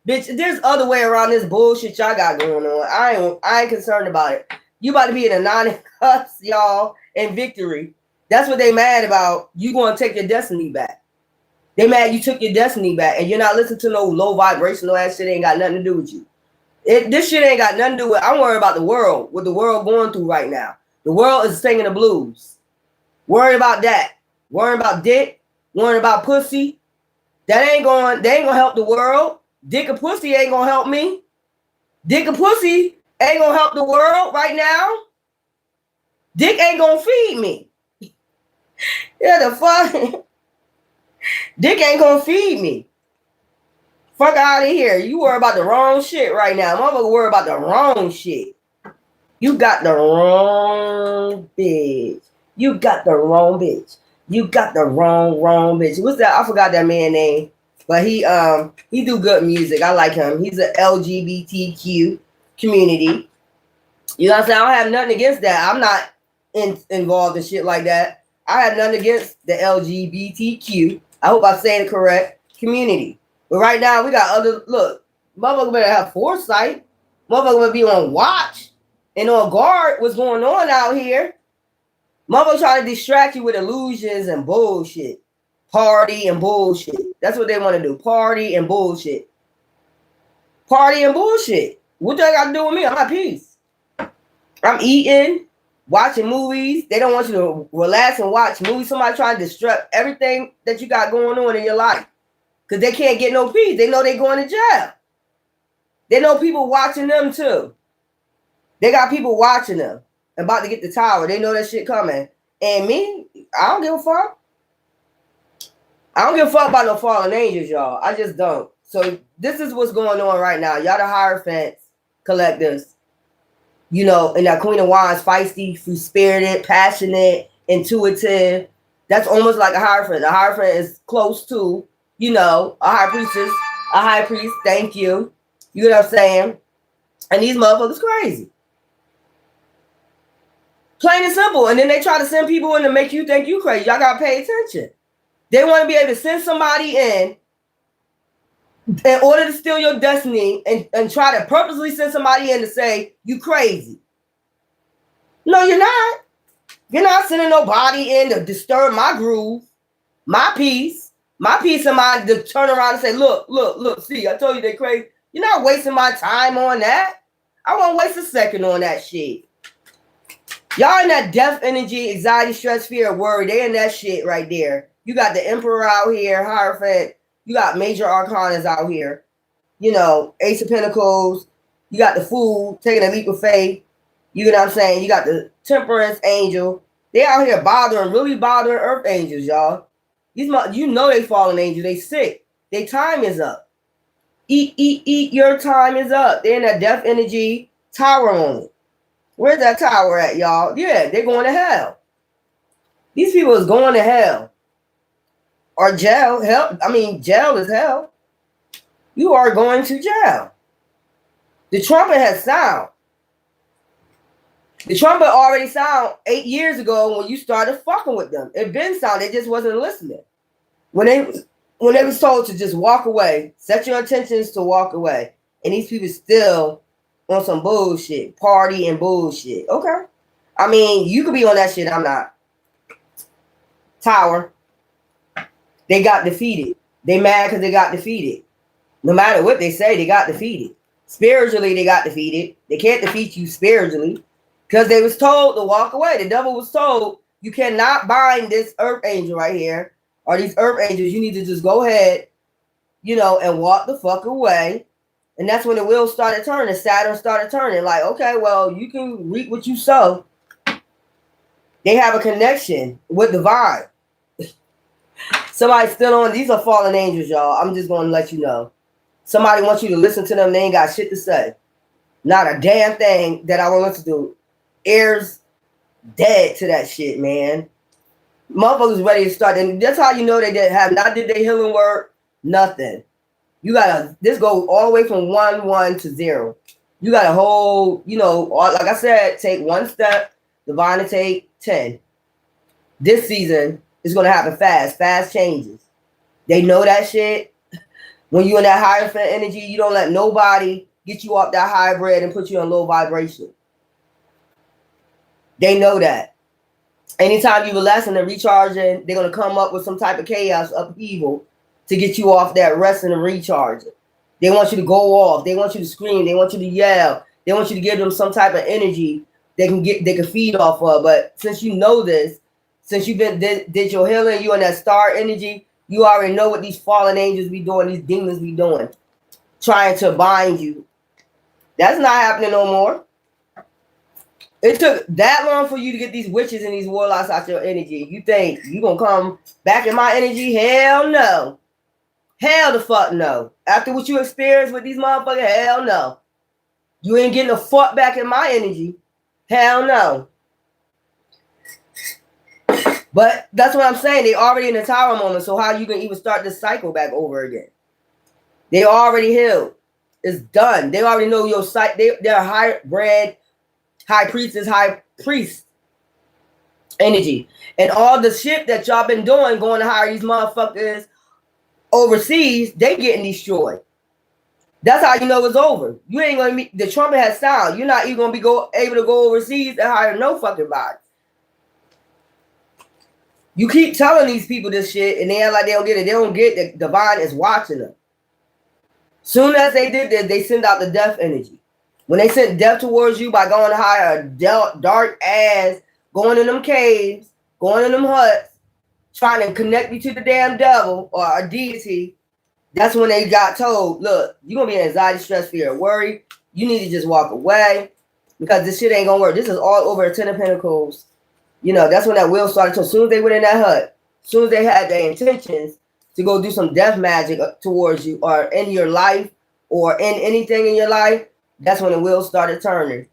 Bitch, there's other way around this bullshit y'all got going on. I ain't concerned about it. You about to be in a non-cuffs, y'all, in victory. That's what they mad about. You going to take your destiny back. They mad you took your destiny back and you're not listening to no low vibrational ass shit. Ain't got nothing to do with you. This shit ain't got nothing to do with. I'm worried about the world, what the world going through right now. The world is singing the blues. Worried about that. Worrying about dick. Worrying about pussy. They ain't gonna help the world. Dick and pussy ain't gonna help me. Dick and pussy ain't gonna help the world right now. Dick ain't gonna feed me. Yeah, the fuck. Dick ain't gonna feed me. Fuck out of here. You worry about the wrong shit right now. Motherfucker worry about the wrong shit. You got the wrong bitch. You got the wrong bitch. You got the wrong bitch. What's that? I forgot that man's name. But he do good music. I like him. He's an LGBTQ community. You know what I'm saying? I don't have nothing against that. I'm not involved in shit like that. I have nothing against the LGBTQ. I hope I'm saying it correct. Community. But right now we got motherfucker better have foresight. Motherfucker better be on watch and on guard what's going on out here. Motherfucker trying to distract you with illusions and bullshit. Party and bullshit. That's what they want to do. Party and bullshit. Party and bullshit. What that got to do with me? I'm at peace. I'm eating, watching movies. They don't want you to relax and watch movies. Somebody trying to disrupt everything that you got going on in your life. Because they can't get no peace. They know they going to jail. They know people watching them too. They got people watching them. About to get the tower. They know that shit coming. And me, I don't give a fuck. I don't give a fuck about no fallen angels, y'all. I just don't. So this is what's going on right now. Y'all the Hierophants collectors. You know, and that Queen of Wands, feisty, free-spirited, passionate, intuitive. That's almost like a Hierophant. A Hierophant is close to, you know, a high priestess, a high priest. Thank you. You know what I'm saying? And these motherfuckers crazy. Plain and simple. And then they try to send people in to make you think you crazy. Y'all gotta pay attention. They want to be able to send somebody in order to steal your destiny and try to purposely send somebody in to say you crazy. No, you're not. You're not sending nobody in to disturb my groove, my peace of mind, to turn around and say, look, see, I told you they crazy. You're not wasting my time on that. I won't waste a second on that shit. Y'all in that death energy, anxiety, stress, fear, worry. They in that shit right there. You got the Emperor out here, Hierophant. You got major arcanas out here. You know, Ace of Pentacles. You got the Fool taking a leap of faith. You know what I'm saying? You got the Temperance Angel. They out here really bothering Earth angels, y'all. These, you know, they fallen angels. They sick. Their time is up. Eat. Your time is up. They're in that death energy tower on it. Where's that tower at, y'all? Yeah, they're going to hell. These people is going to hell. Or jail. Hell, I mean, jail is hell. You are going to jail. The trumpet has sound. The trumpet already sound 8 years ago when you started fucking with them. It been sound. They just wasn't listening. When they was told to just walk away, set your intentions to walk away, and these people still on some bullshit, party and bullshit. Okay. I mean, you could be on that shit. I'm not. Tower. They got defeated. They mad because they got defeated. No matter what they say, they got defeated. Spiritually, they got defeated. They can't defeat you spiritually because they was told to walk away. The devil was told, you cannot bind this earth angel right here or these earth angels. You need to just go ahead, you know, and walk the fuck away. And that's when the wheels started turning. Saturn started turning. Like, okay, well, you can reap what you sow. They have a connection with divine. Somebody still on. These are fallen angels, y'all. I'm just going to let you know. Somebody wants you to listen to them. They ain't got shit to say. Not a damn thing that I want to listen to. Ears dead to that shit, man. Motherfuckers ready to start. And that's how you know they did their healing work. Nothing. You gotta, this go all the way from 1 to 0. You got a whole, you know, like I said, take one step, divine to take 10. This season is gonna happen fast changes. They know that shit. When you're in that Hierophant energy, you don't let nobody get you off that hybrid and put you on low vibration. They know that. Anytime you relaxing and recharging, they're gonna come up with some type of chaos, upheaval, to get you off that resting and recharging. They want you to go off. They want you to scream. They want you to yell. They want you to give them some type of energy they can feed off of. But since you know this, since you've been did your healing, you in that star energy, you already know what these fallen angels be doing, these demons be doing, trying to bind you. That's not happening no more. It took that long for you to get these witches and these warlocks out your energy. You think you gonna come back in my energy? Hell no. Hell the fuck no. After what you experienced with these motherfuckers, hell no. You ain't getting a fuck back in my energy. Hell no. But that's what I'm saying. They already in the tower moment. So how you can even start this cycle back over again? They already healed. It's done. They already know your site. They're high-bred, high priest energy. And all the shit that y'all been doing, going to hire these motherfuckers overseas, they getting destroyed. That's how you know it's over. You ain't gonna be, the trumpet has sound. You're not even gonna be able to go overseas and hire no fucking body. You keep telling these people this shit and they act like they don't get it. They don't get that divine is watching them. Soon as they did this, they send out the death energy. When they sent death towards you by going to hire a dark ass, going in them caves, going in them huts, trying to connect you to the damn devil or a deity, that's when they got told, look, you're going to be in anxiety, stress, fear, worry. You need to just walk away because this shit ain't going to work. This is all over a 10 of Pentacles. You know, that's when that wheel started. So as soon as they went in that hut, as soon as they had their intentions to go do some death magic towards you or in your life or in anything in your life, that's when the wheels started turning.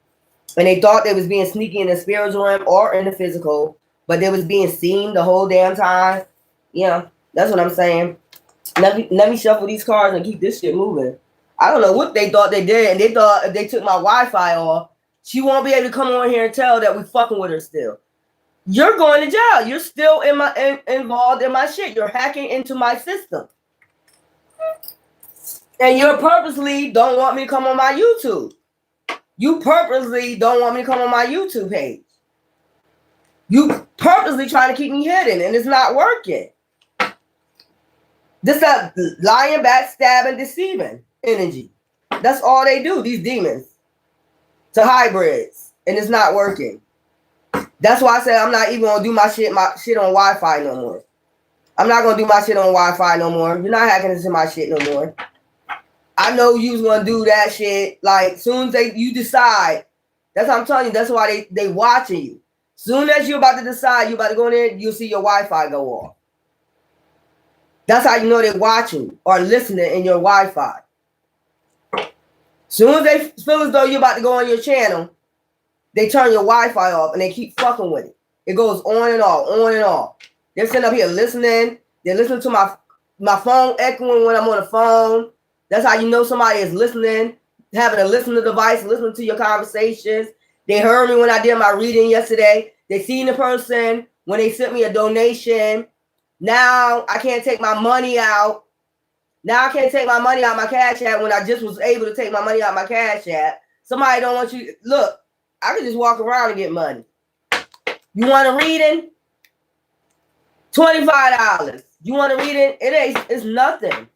And they thought they was being sneaky in the spiritual realm or in the physical, but they was being seen the whole damn time. Yeah, that's what I'm saying. Let me shuffle these cards and keep this shit moving. I don't know what they thought they did, and they thought if they took my Wi-Fi off, she won't be able to come on here and tell that we fucking with her still. You're going to jail. You're still involved in my shit. You're hacking into my system. And you purposely don't want me to come on my YouTube. You purposely don't want me to come on my YouTube page. You purposely trying to keep me hidden, and it's not working. This is lying, backstabbing, deceiving energy. That's all they do, these demons. To hybrids. And it's not working. That's why I said I'm not even gonna do my shit on Wi-Fi no more. I'm not gonna do my shit on Wi-Fi no more. You're not hacking into my shit no more. I know you was gonna do that shit. Like soon as you decide, that's what I'm telling you. That's why they watching you. Soon as you're about to decide, you're about to go in there, you'll see your Wi-Fi go off. That's how you know they're watching or listening in your Wi-Fi. Soon as they feel as though you're about to go on your channel, they turn your Wi-Fi off and they keep fucking with it. It goes on and off, on and off. They're sitting up here listening. They're listening to my phone echoing when I'm on the phone. That's how you know somebody is listening, having a listening device, listening to your conversations. They heard me when I did my reading yesterday. They seen the person when they sent me a donation. Now I can't take my money out. Now I can't take my money out my Cash App when I just was able to take my money out my Cash App. Somebody don't want you. Look, I can just walk around and get money. You want a reading? $25. You want a reading? It's nothing.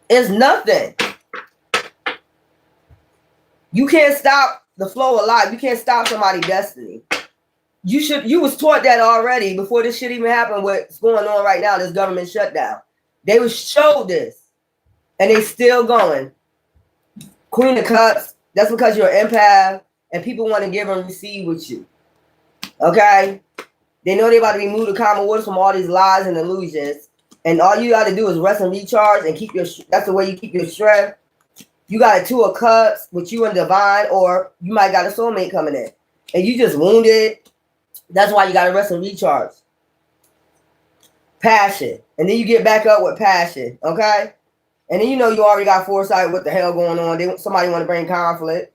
It's nothing. You can't stop the flow of life. You can't stop somebody's destiny. You was taught that already before this shit even happened. What's going on right now, this government shutdown. They was showed this. And they still going. Queen of Cups, that's because you're an empath and people want to give and receive with you. Okay? They know they about to be moved to common waters from all these lies and illusions. And all you got to do is rest and recharge and keep that's the way you keep your strength. You got a 2 of Cups with you and divine, or you might got a soulmate coming in. And you just wounded. That's why you got to rest and recharge. Passion. And then you get back up with passion. Okay? And then you know you already got foresight. What the hell going on? Somebody want to bring conflict.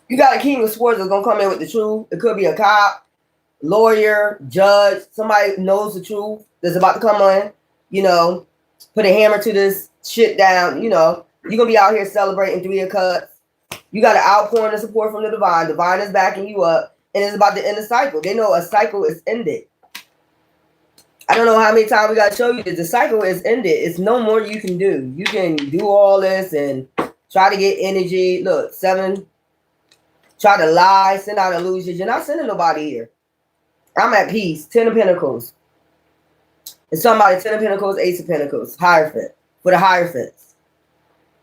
You got a King of Swords that's going to come in with the truth. It could be a cop, lawyer, judge. Somebody knows the truth that's about to come in. You know, put a hammer to this shit down. You know, you're going to be out here celebrating 3 of Cups. You got an outpouring of support from the divine. Divine is backing you up. And it's about to end the cycle. They know a cycle is ended. I don't know how many times we got to show you that the cycle is ended. It's no more you can do. You can do all this and try to get energy. Look, 7. Try to lie, send out illusions. You're not sending nobody here. I'm at peace. 10 of Pentacles. It's somebody, 10 of Pentacles, Ace of Pentacles. Hierophant. For the Hierophants.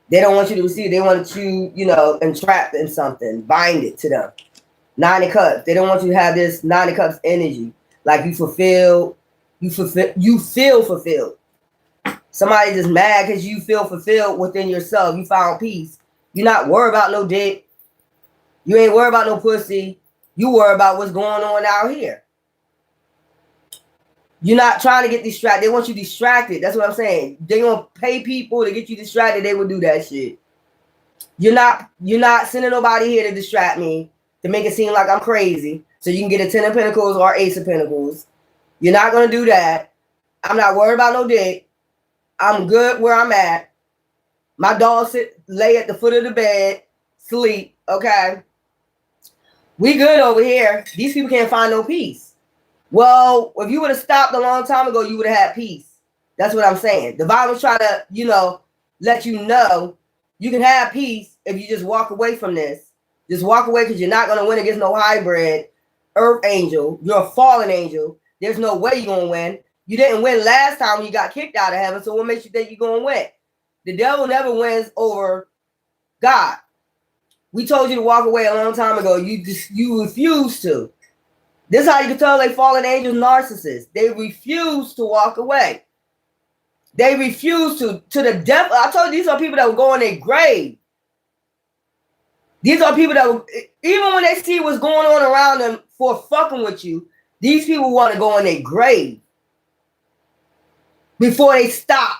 They don't want you to receive. They want you, you know, entrapped in something. Bind it to them. 9 of Cups. They don't want you to have this 9 of Cups energy. Like you feel fulfilled. Somebody just mad because you feel fulfilled within yourself. You found peace. You're not worried about no dick. You ain't worried about no pussy. You worry about what's going on out here. You're not trying to get distracted. They want you distracted. That's what I'm saying. They gonna pay people to get you distracted. They will do that shit. You're not sending nobody here to distract me, to make it seem like I'm crazy, so you can get a 10 of Pentacles or Ace of Pentacles. You're not going to do that. I'm not worried about no dick. I'm good where I'm at. My dog lay at the foot of the bed, sleep, okay? We good over here. These people can't find no peace. Well, if you would have stopped a long time ago, you would have had peace. That's what I'm saying. The Bible's trying to, you know, let you know you can have peace if you just walk away from this. Just walk away because you're not going to win against no hybrid earth angel. You're a fallen angel. There's no way you're going to win. You didn't win last time when you got kicked out of heaven, so what makes you think you're going to win? The devil never wins over God. We told you to walk away a long time ago. You refused to. This is how you can tell they fallen angels narcissists. They refuse to walk away. They refuse to the depth. I told you these are people that will go in their grave. These are people that will, even when they see what's going on around them for fucking with you, these people want to go in their grave before they stop.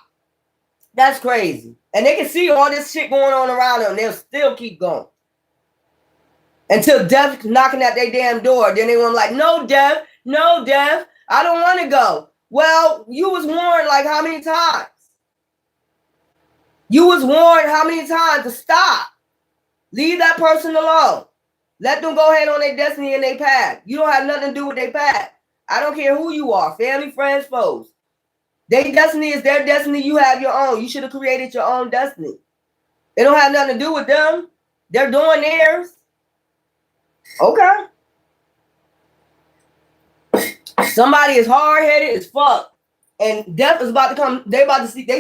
That's crazy. And they can see all this shit going on around them. They'll still keep going. Until death knocking at their damn door. Then they want like, no, death. No, death. I don't want to go. Well, you was warned like how many times? You was warned how many times to stop. Leave that person alone. Let them go ahead on their destiny and their path. You don't have nothing to do with their path. I don't care who you are. Family, friends, foes. Their destiny is their destiny. You have your own. You should have created your own destiny. It don't have nothing to do with them. They're doing theirs. Okay. Somebody is hard-headed as fuck. And death is about to come. They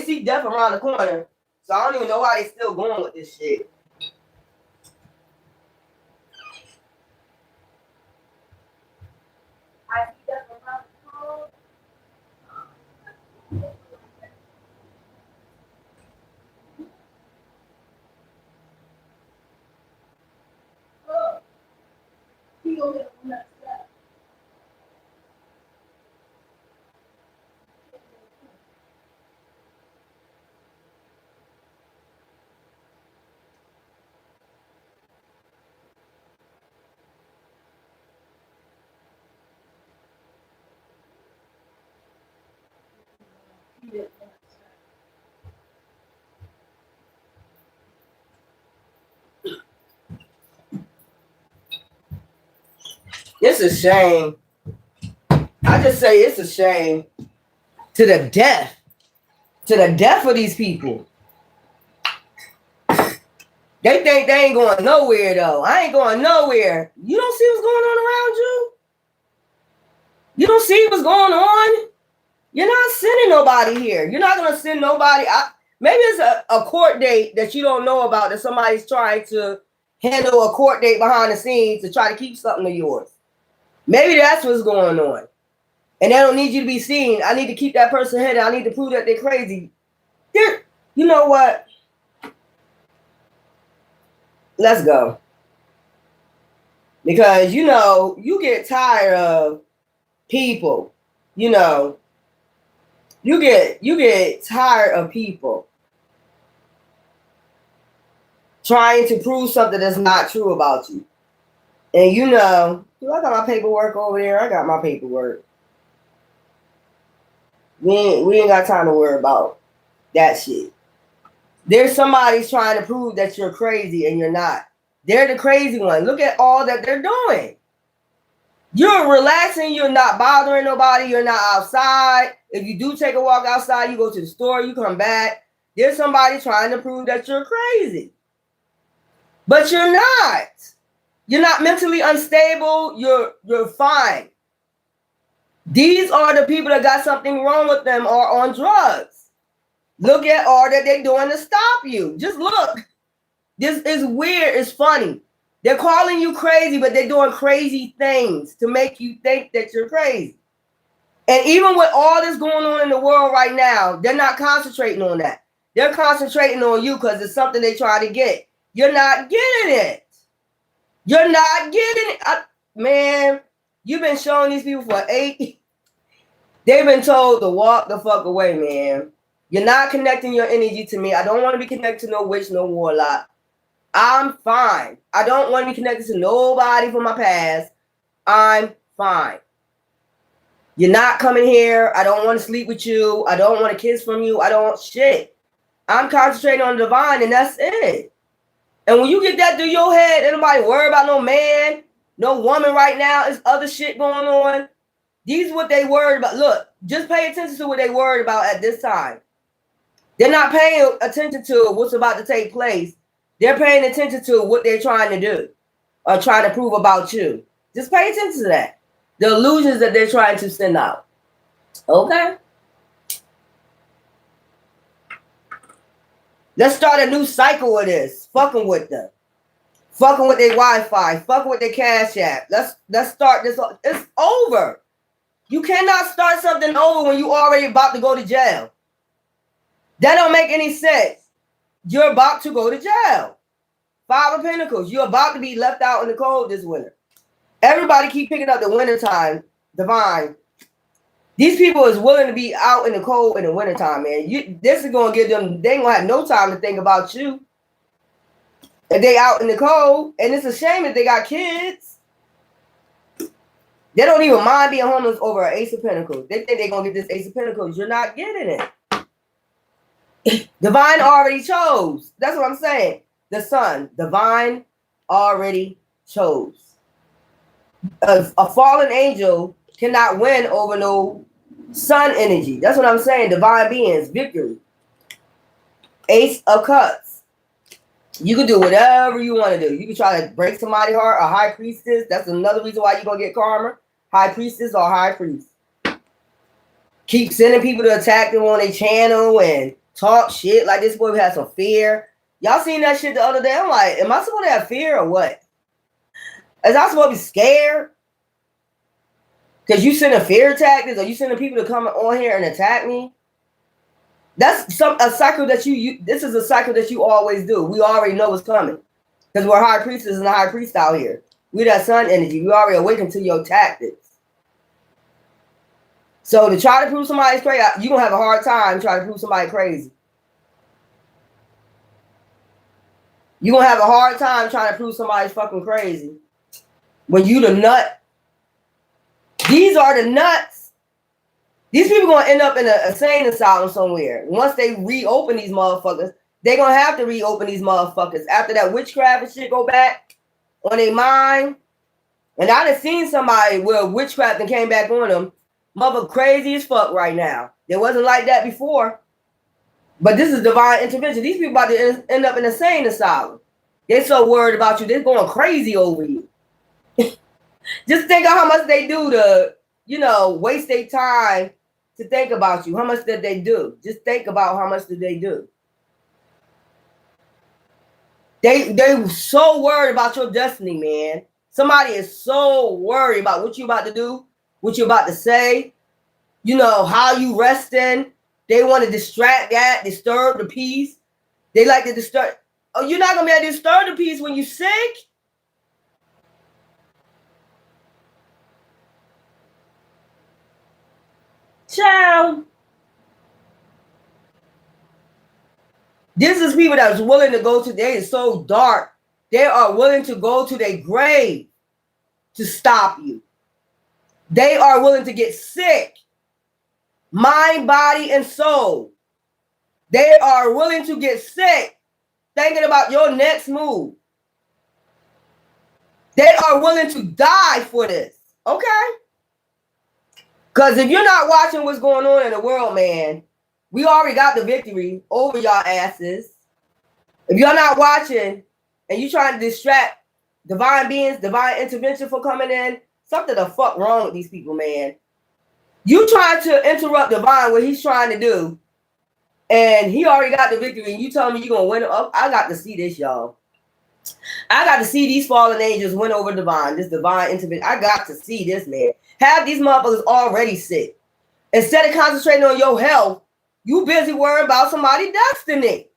see death around the corner. So I don't even know why they still going with this shit. I see death around the corner. It's a shame. I just say it's a shame to the death. To the death of these people. They think they ain't going nowhere though. I ain't going nowhere. You don't see what's going on around you? You don't see what's going on? You're not sending nobody here. You're not going to send nobody. Maybe it's a court date that you don't know about, that somebody's trying to handle a court date behind the scenes to try to keep something of yours. Maybe that's what's going on. And they don't need you to be seen. I need to keep that person hidden. I need to prove that they're crazy. You know what? Let's go. Because, you get tired of people. You get tired of people trying to prove something that's not true about you. And I got my paperwork over there. I got my paperwork. We ain't got time to worry about that shit. There's somebody trying to prove that you're crazy and you're not. They're the crazy one. Look at all that they're doing. You're relaxing. You're not bothering nobody. You're not outside. If you do take a walk outside, you go to the store, you come back. There's somebody trying to prove that you're crazy. But you're not. You're not mentally unstable. You're fine. These are the people that got something wrong with them or on drugs. Look at all that they're doing to stop you. Just look. This is weird. It's funny. They're calling you crazy, but they're doing crazy things to make you think that you're crazy. And even with all this going on in the world right now, they're not concentrating on that. They're concentrating on you because it's something they try to get. You're not getting it. You're not getting it. Man, you've been showing these people for 8. They've been told to walk the fuck away, man. You're not connecting your energy to me. I don't want to be connected to no witch, no warlock. I'm fine. I don't want to be connected to nobody from my past. I'm fine. You're not coming here. I don't want to sleep with you. I don't want to kiss from you. I don't shit. I'm concentrating on the divine, and that's it. And when you get that through your head, ain't nobody worry about no man, no woman right now. There's other shit going on. These what they worried about. Look, just pay attention to what they worried about at this time. They're not paying attention to what's about to take place. They're paying attention to what they're trying to do or trying to prove about you. Just pay attention to that. The illusions that they're trying to send out. Okay? Let's start a new cycle of this. Fucking with them. fucking with their Wi-Fi, fucking with their Cash App. Let's start this. It's over. You cannot start something over when you already about to go to jail. That don't make any sense. You're about to go to jail. Five of Pentacles. You're about to be left out in the cold this winter. Everybody keep picking up the wintertime, divine. These people is willing to be out in the cold in the wintertime, man. This is going to give them, they ain't going to have no time to think about you. If they out in the cold, and it's a shame if they got kids. They don't even mind being homeless over an Ace of Pentacles. They think they're going to get this Ace of Pentacles. You're not getting it. Divine already chose. That's what I'm saying. The sun. Divine already chose. A fallen angel cannot win over no sun energy. That's what I'm saying. Divine beings, victory. Ace of Cups. You can do whatever you want to do. You can try to break somebody's heart. A high priestess. That's another reason why you're going to get karma. High priestess or high priest. Keep sending people to attack them on their channel and talk shit like this boy has some fear. Y'all seen that shit the other day? I'm like, am I supposed to have fear or what? Is I supposed to be scared? Because you sending fear tactics or you sending people to come on here and attack me? That's a cycle that this is a cycle that you always do. We already know what's coming. Because we're high priestess and a high priest out here. We that sun energy. We already awakened to your tactics. So to try to prove somebody's crazy, you're going to have a hard time trying to prove somebody crazy. You're going to have a hard time trying to prove somebody's fucking crazy. When you the nut. These are the nuts. These people going to end up in an insane asylum somewhere. Once they reopen these motherfuckers, they're going to have to reopen these motherfuckers. After that witchcraft and shit go back on their mind. And I done seen somebody where witchcraft and came back on them. Mother crazy as fuck right now. It wasn't like that before. But this is divine intervention. These people about to end up in an insane asylum. They're so worried about you. They're going crazy over you. Just think of how much they do to, waste their time to think about you. How much did they do? Just think about how much did they do. They so worried about your destiny, man. Somebody is so worried about what you about to do, what you about to say, how you resting. They want to distract that, disturb the peace. They like to disturb. Oh, you're not going to be able to disturb the peace when you're sick? Ciao. This is people that's willing to go to, they is so dark. They are willing to go to their grave to stop you. They are willing to get sick. Mind, body, and soul. They are willing to get sick thinking about your next move. They are willing to die for this. Okay? Because if you're not watching what's going on in the world, man, we already got the victory over y'all asses. If you're not watching and you trying to distract divine beings, divine intervention for coming in, something the fuck wrong with these people, man. You trying to interrupt divine what he's trying to do, and he already got the victory, and you telling me you're going to win it up? I got to see this, y'all. I got to see these fallen angels win over divine, this divine intervention. I got to see this, man. Have these motherfuckers already sick. Instead of concentrating on your health, you busy worrying about somebody's destiny.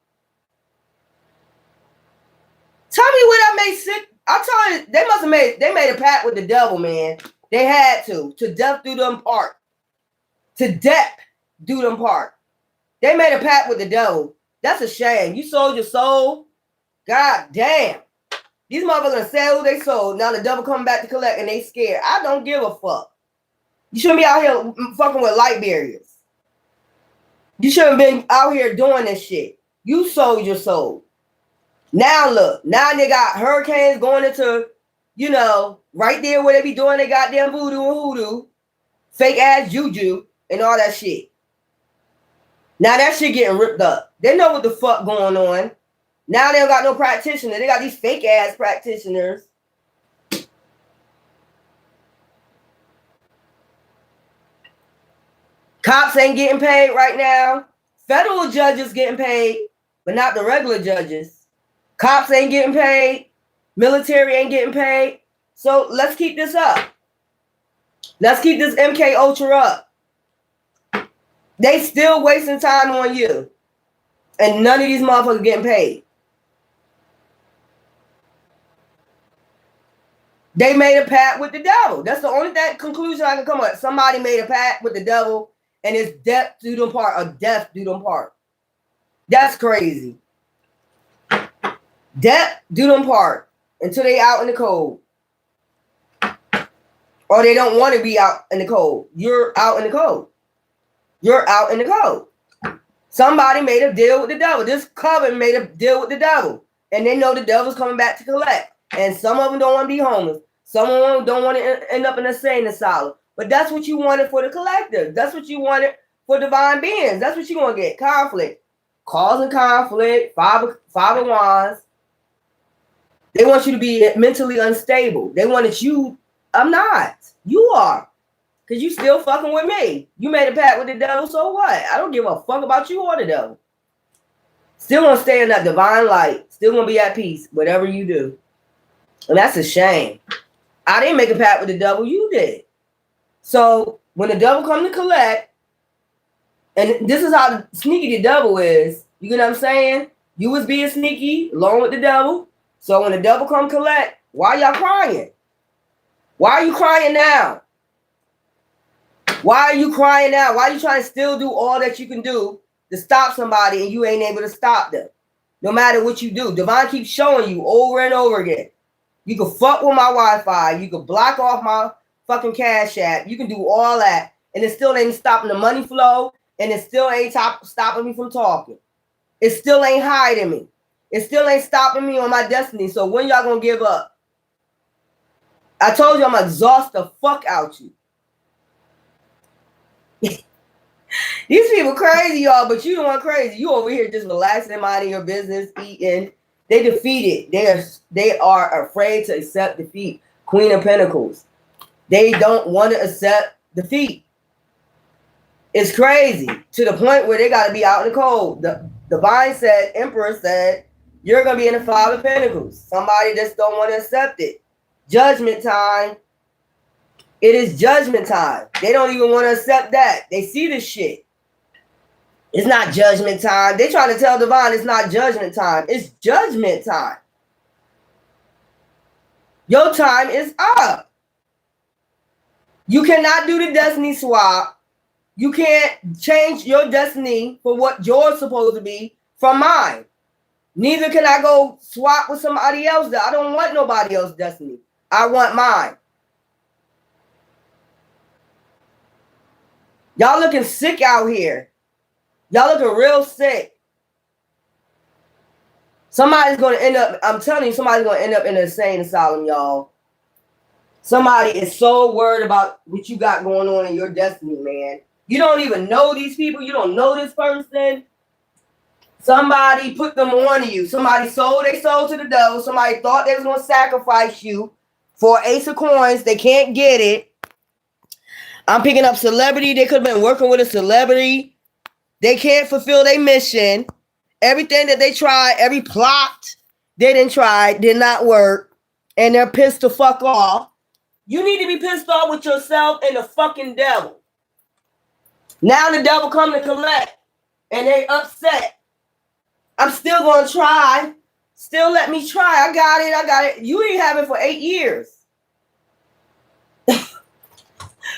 Tell me what I made sick. I'm telling you, they made a pact with the devil, man. They had to death do them part. To death do them part. They made a pact with the devil. That's a shame. You sold your soul. God damn. These motherfuckers sell who they sold. Now the devil coming back to collect and they scared. I don't give a fuck. You shouldn't be out here fucking with light barriers. You shouldn't have been out here doing this shit. You sold your soul. Now look. Now they got hurricanes going into, right there where they be doing their goddamn voodoo and hoodoo. Fake ass juju and all that shit. Now that shit getting ripped up. They know what the fuck going on. Now they don't got no practitioner. They got these fake ass practitioners. Cops ain't getting paid right now. Federal judges getting paid, but not the regular judges. Cops ain't getting paid. Military ain't getting paid. So let's keep this up. Let's keep this MK Ultra up. They still wasting time on you. And none of these motherfuckers getting paid. They made a pact with the devil. That's the only conclusion I can come up. Somebody made a pact with the devil, and it's death do them part, or death do them part. That's crazy. Death do them part until they out in the cold. Or they don't want to be out in the cold. You're out in the cold. You're out in the cold. Somebody made a deal with the devil. This coven made a deal with the devil. And they know the devil's coming back to collect. And some of them don't want to be homeless. Some of them don't want to end up in a insane asylum. But that's what you wanted for the collective. That's what you wanted for divine beings. That's what you're going to get. Conflict. Causing conflict. Five of Wands. They want you to be mentally unstable. They wanted you. I'm not. You are. Because you still fucking with me. You made a pact with the devil, so what? I don't give a fuck about you or the devil. Still gonna stay in that divine light. Still gonna be at peace, whatever you do. And that's a shame. I didn't make a pact with the devil, you did. So when the devil come to collect, and this is how sneaky the devil is, you get what I'm saying? You was being sneaky along with the devil. So when the devil come collect, why y'all crying? Why are you crying now? Why are you crying now? Why are you trying to still do all that you can do to stop somebody and you ain't able to stop them? No matter what you do. Divine keeps showing you over and over again. You can fuck with my Wi-Fi. You can block off my fucking Cash App. You can do all that. And it still ain't stopping the money flow. And it still ain't stopping me from talking. It still ain't hiding me. It still ain't stopping me on my destiny. So when y'all gonna give up? I told you I'm gonna exhaust the fuck out you. These people crazy, y'all, but you the one crazy. You over here just relaxing, minding your business, eating. They defeated. They are afraid to accept defeat. Queen of Pentacles. They don't want to accept defeat. It's crazy to the point where they got to be out in the cold. The Divine said, Emperor said, you're going to be in the Five of Pentacles. Somebody just don't want to accept it. Judgment time. It is judgment time. They don't even want to accept that. They see this shit. It's not judgment time. They trying to tell Divine it's not judgment time. It's judgment time. Your time is up. You cannot do the destiny swap. You can't change your destiny for what yours supposed to be from mine. Neither can I go swap with somebody else. I don't want nobody else's destiny. I want mine. Y'all looking sick out here. Y'all looking real sick. Somebody's going to end up, I'm telling you, somebody's going to end up in an insane asylum, y'all. Somebody is so worried about what you got going on in your destiny, man. You don't even know these people. You don't know this person. Somebody put them on you. Somebody sold their soul to the devil. Somebody thought they was going to sacrifice you for Ace of Coins. They can't get it. I'm picking up celebrity. They could have been working with a celebrity. They can't fulfill their mission. Everything that they tried, every plot they didn't try, did not work. And they're pissed the fuck off. You need to be pissed off with yourself and the fucking devil. Now the devil come to collect. And they upset. I'm still going to try. Still let me try. I got it. You ain't have it for 8 years.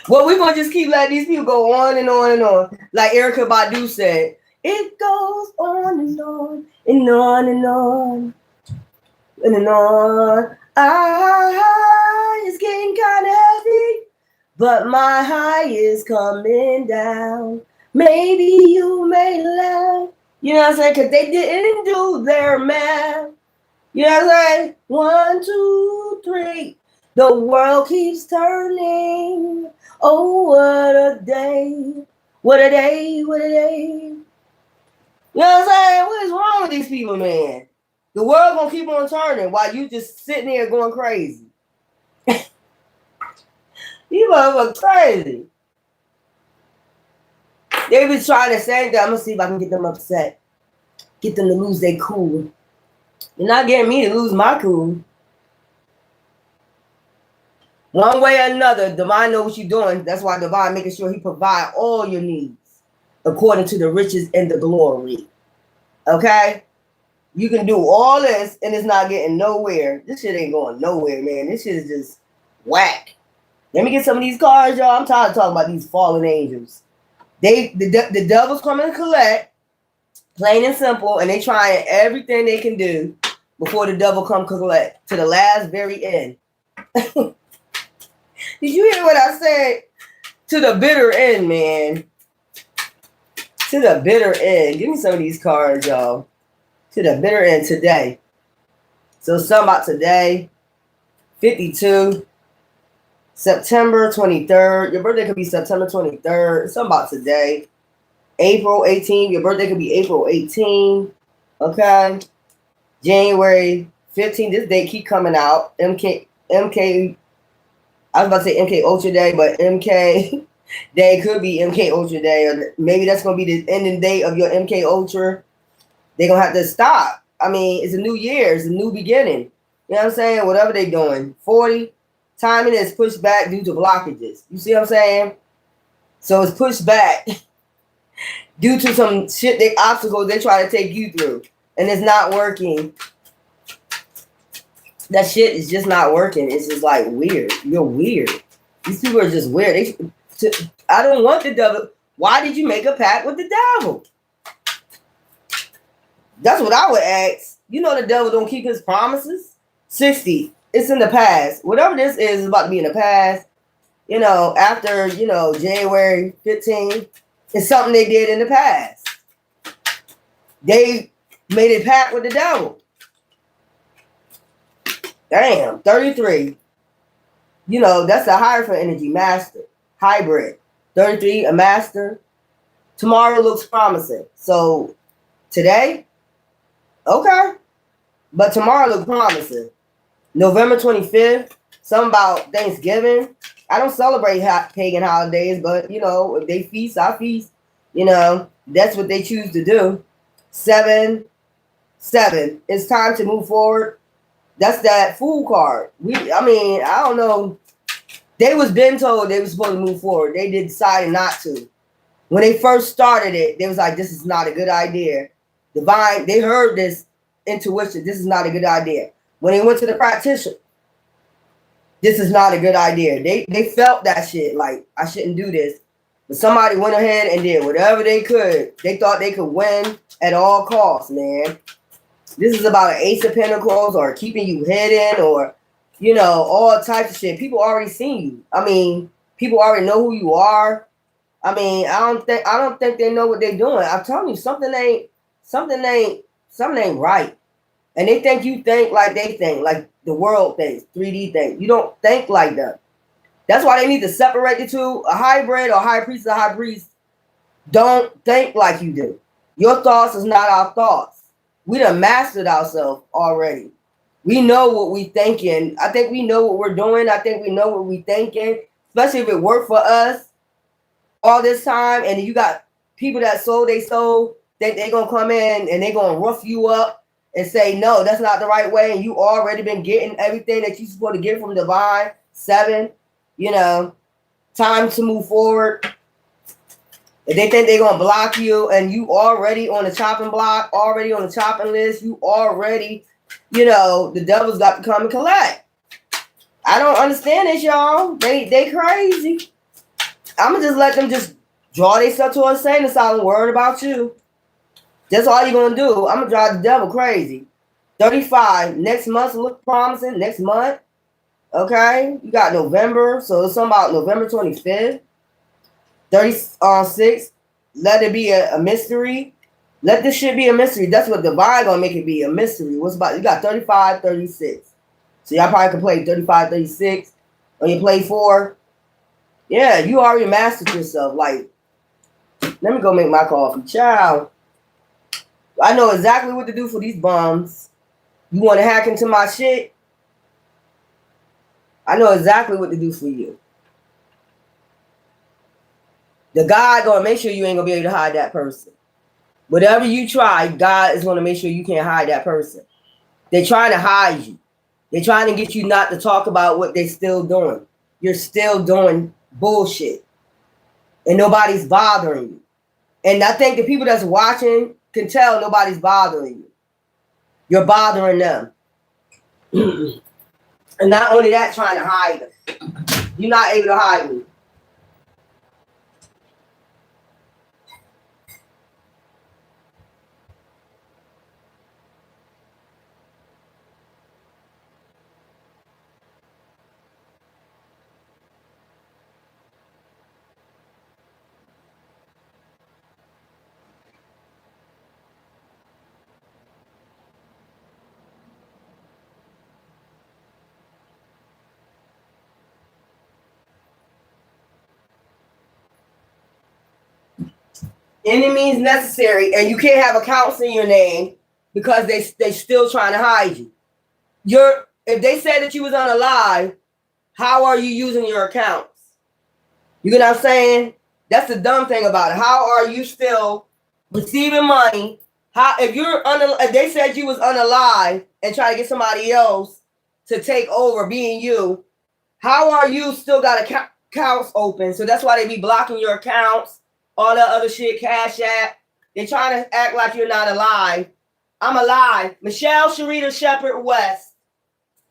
Well, we're going to just keep letting these people go on and on and on. Like Erykah Badu said, it goes on and on and on and on and on. It's getting kind of heavy, but my high is coming down. Maybe you may laugh. You know what I'm saying? Because they didn't do their math. You know what I'm saying? 1, 2, 3. The world keeps turning. Oh, what a day. What a day. What a day. You know what I'm saying? What is wrong with these people, man? The world gonna keep on turning while you just sitting there going crazy. You motherfuckers crazy. They be trying to say that. I'm gonna see if I can get them upset. Get them to lose their cool. You're not getting me to lose my cool. One way or another, divine know what you're doing. That's why divine making sure he provide all your needs according to the riches and the glory. Okay? You can do all this and it's not getting nowhere. This shit ain't going nowhere, man. This shit is just whack. Let me get some of these cards, y'all. I'm tired of talking about these fallen angels. The devil's coming to collect, plain and simple, and they trying everything they can do before the devil come collect to the last very end. Did you hear what I said? To the bitter end, man. To the bitter end. Give me some of these cards, y'all. To the bitter end today. So something about today. 52. September 23rd. Your birthday could be September 23rd. Something about today. April 18th. Your birthday could be April 18th. Okay. January 15th. This date keep coming out. MK. I was about to say MK Ultra Day, but MK Day could be MK Ultra Day. Or maybe that's going to be the ending date of your MK Ultra. They're going to have to stop. I mean, it's a new year. It's a new beginning. You know what I'm saying? Whatever they're doing. 40. Timing is pushed back due to blockages. You see what I'm saying? So it's pushed back due to some shit, obstacles they try to take you through. And it's not working. That shit is just not working. It's just like weird. You're weird. These people are just weird. I don't want the devil. Why did you make a pact with the devil? That's what I would ask. You know the devil don't keep his promises. 60. It's in the past. Whatever this is about to be in the past. You know, after, January 15th, it's something they did in the past. They made a pact with the devil. Damn, 33. That's the Hierophant energy, master, hybrid. 33, a master. Tomorrow looks promising. So today, okay. But tomorrow looks promising. November 25th, something about Thanksgiving. I don't celebrate pagan holidays, but, if they feast, I feast. That's what they choose to do. 7. It's time to move forward. That's that Fool card. I don't know. They was been told they was supposed to move forward. They decided not to. When they first started it, they was like, this is not a good idea. Divine, they heard this intuition. This is not a good idea. When they went to the practitioner, this is not a good idea. They felt that shit, like, I shouldn't do this. But somebody went ahead and did whatever they could. They thought they could win at all costs, man. This is about an Ace of Pentacles or keeping you hidden or, all types of shit. People already seen you. People already know who you are. I don't think they know what they're doing. I'm telling you, something ain't right. And they think you think like they think, like the world thinks, 3D thinks. You don't think like that. That's why they need to separate the two. A hybrid or high priest or high priest don't think like you do. Your thoughts is not our thoughts. We done mastered ourselves already. We know what we thinking. I think we know what we're doing. I think we know what we thinking, especially if it worked for us all this time. And you got people that sold they soul, think they're going to come in and they're going to rough you up and say, no, that's not the right way. And you already been getting everything that you're supposed to get from divine. 7, time to move forward. If they think they're going to block you and you already on the chopping block, already on the chopping list, you already, the devil's got to come and collect. I don't understand this, y'all. They crazy. I'm going to just let them just draw themselves to a insane asylum, worried about you. That's all you're going to do. I'm going to drive the devil crazy. 35. Next month look promising. Next month. Okay. You got November. So it's something about November 25th. 36. Let it be a mystery. Let this shit be a mystery. That's what divine going to make it be, a mystery. What's about? You got 35, 36. So y'all probably can play 35, 36. Or you play 4. Yeah, you already mastered yourself. Like, let me go make my coffee. Ciao. I know exactly what to do for these bums. You want to hack into my shit? I know exactly what to do for you. The God gonna make sure you ain't gonna be able to hide that person. Whatever you try, God is gonna make sure you can't hide that person. They're trying to hide you. They're trying to get you not to talk about what they're still doing. you're still doing bullshit. And nobody's bothering you. And I think the people that's watching can tell nobody's bothering you. You're bothering them. And not only that, trying to hide them. You're not able to hide me. Any means necessary, and you can't have accounts in your name because they still trying to hide you. If they said that you was on a live, how are you using your accounts? You know what I'm saying? That's the dumb thing about it. How are you still receiving money? If they said you was on a live and try to get somebody else to take over being you, how are you still got accounts open? So that's why they be blocking your accounts. All that other shit, Cash App. They're trying to act like you're not alive. I'm alive. Michelle Sharita Shepherd West.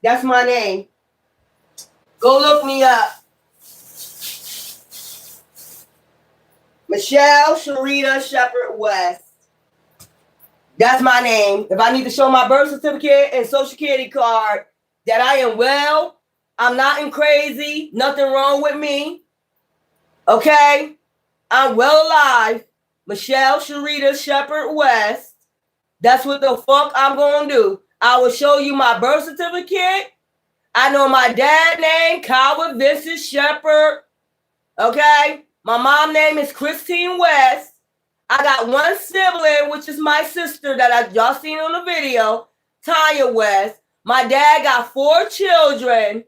That's my name. Go look me up. Michelle Sharita Shepherd West. That's my name. If I need to show my birth certificate and social security card that I am well, I'm not in crazy, nothing wrong with me. Okay? I'm well alive. Michelle Sharita Shepherd West. That's what the fuck I'm going to do. I will show you my birth certificate. I know my dad name, Calvin Vincent Shepherd. Okay? My mom name is Christine West. I got one sibling, which is my sister that y'all seen on the video, Tanya West. My dad got 4 children,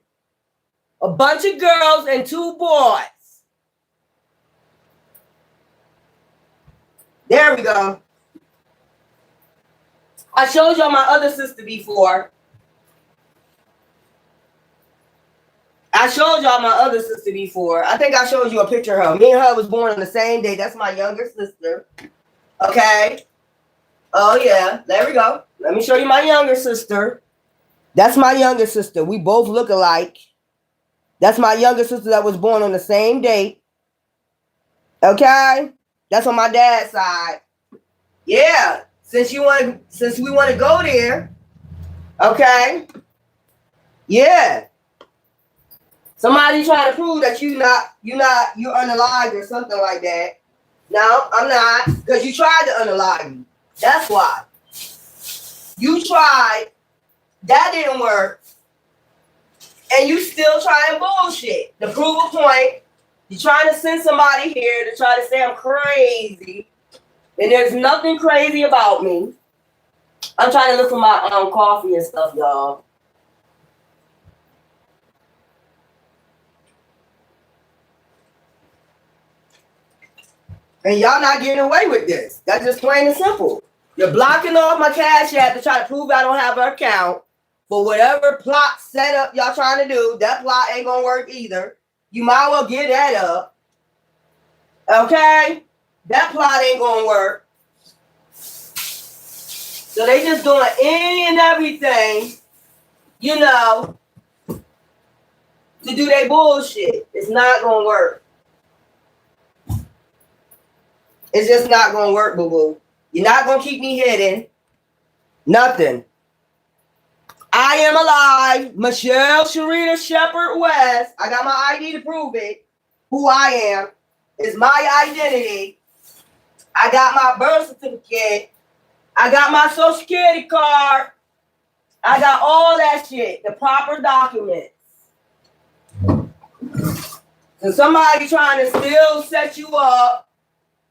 a bunch of girls and 2 boys. There we go. I showed y'all my other sister before. I think I showed you a picture of her. Me and her was born on the same day. That's my younger sister. Okay. Oh, yeah. There we go. Let me show you my younger sister. That's my younger sister. We both look alike. That's my younger sister that was born on the same date. Okay? That's on my dad's side. Yeah. Since we want to go there. Okay? Yeah. Somebody trying to prove that you're unalive or something like that. No, I'm not. Because you tried to unalive me. That's why. You tried. That didn't work. And you still trying bullshit. To prove a point, you're trying to send somebody here to try to say I'm crazy. And there's nothing crazy about me. I'm trying to look for my coffee and stuff, y'all. And y'all not getting away with this. That's just plain and simple. You're blocking off my Cash App to try to prove I don't have an account. For whatever plot setup y'all trying to do, that plot ain't gonna work either. You might well get that up. Okay? That plot ain't gonna work. So they just doing any and everything, to do their bullshit. It's not gonna work. It's just not gonna work, boo-boo. You're not gonna keep me hidden. Nothing. I am alive. Michelle Sharita Shepherd West. I got my ID to prove it. Who I am. It's my identity. I got my birth certificate. I got my social security card. I got all that shit. The proper documents. So somebody trying to still set you up.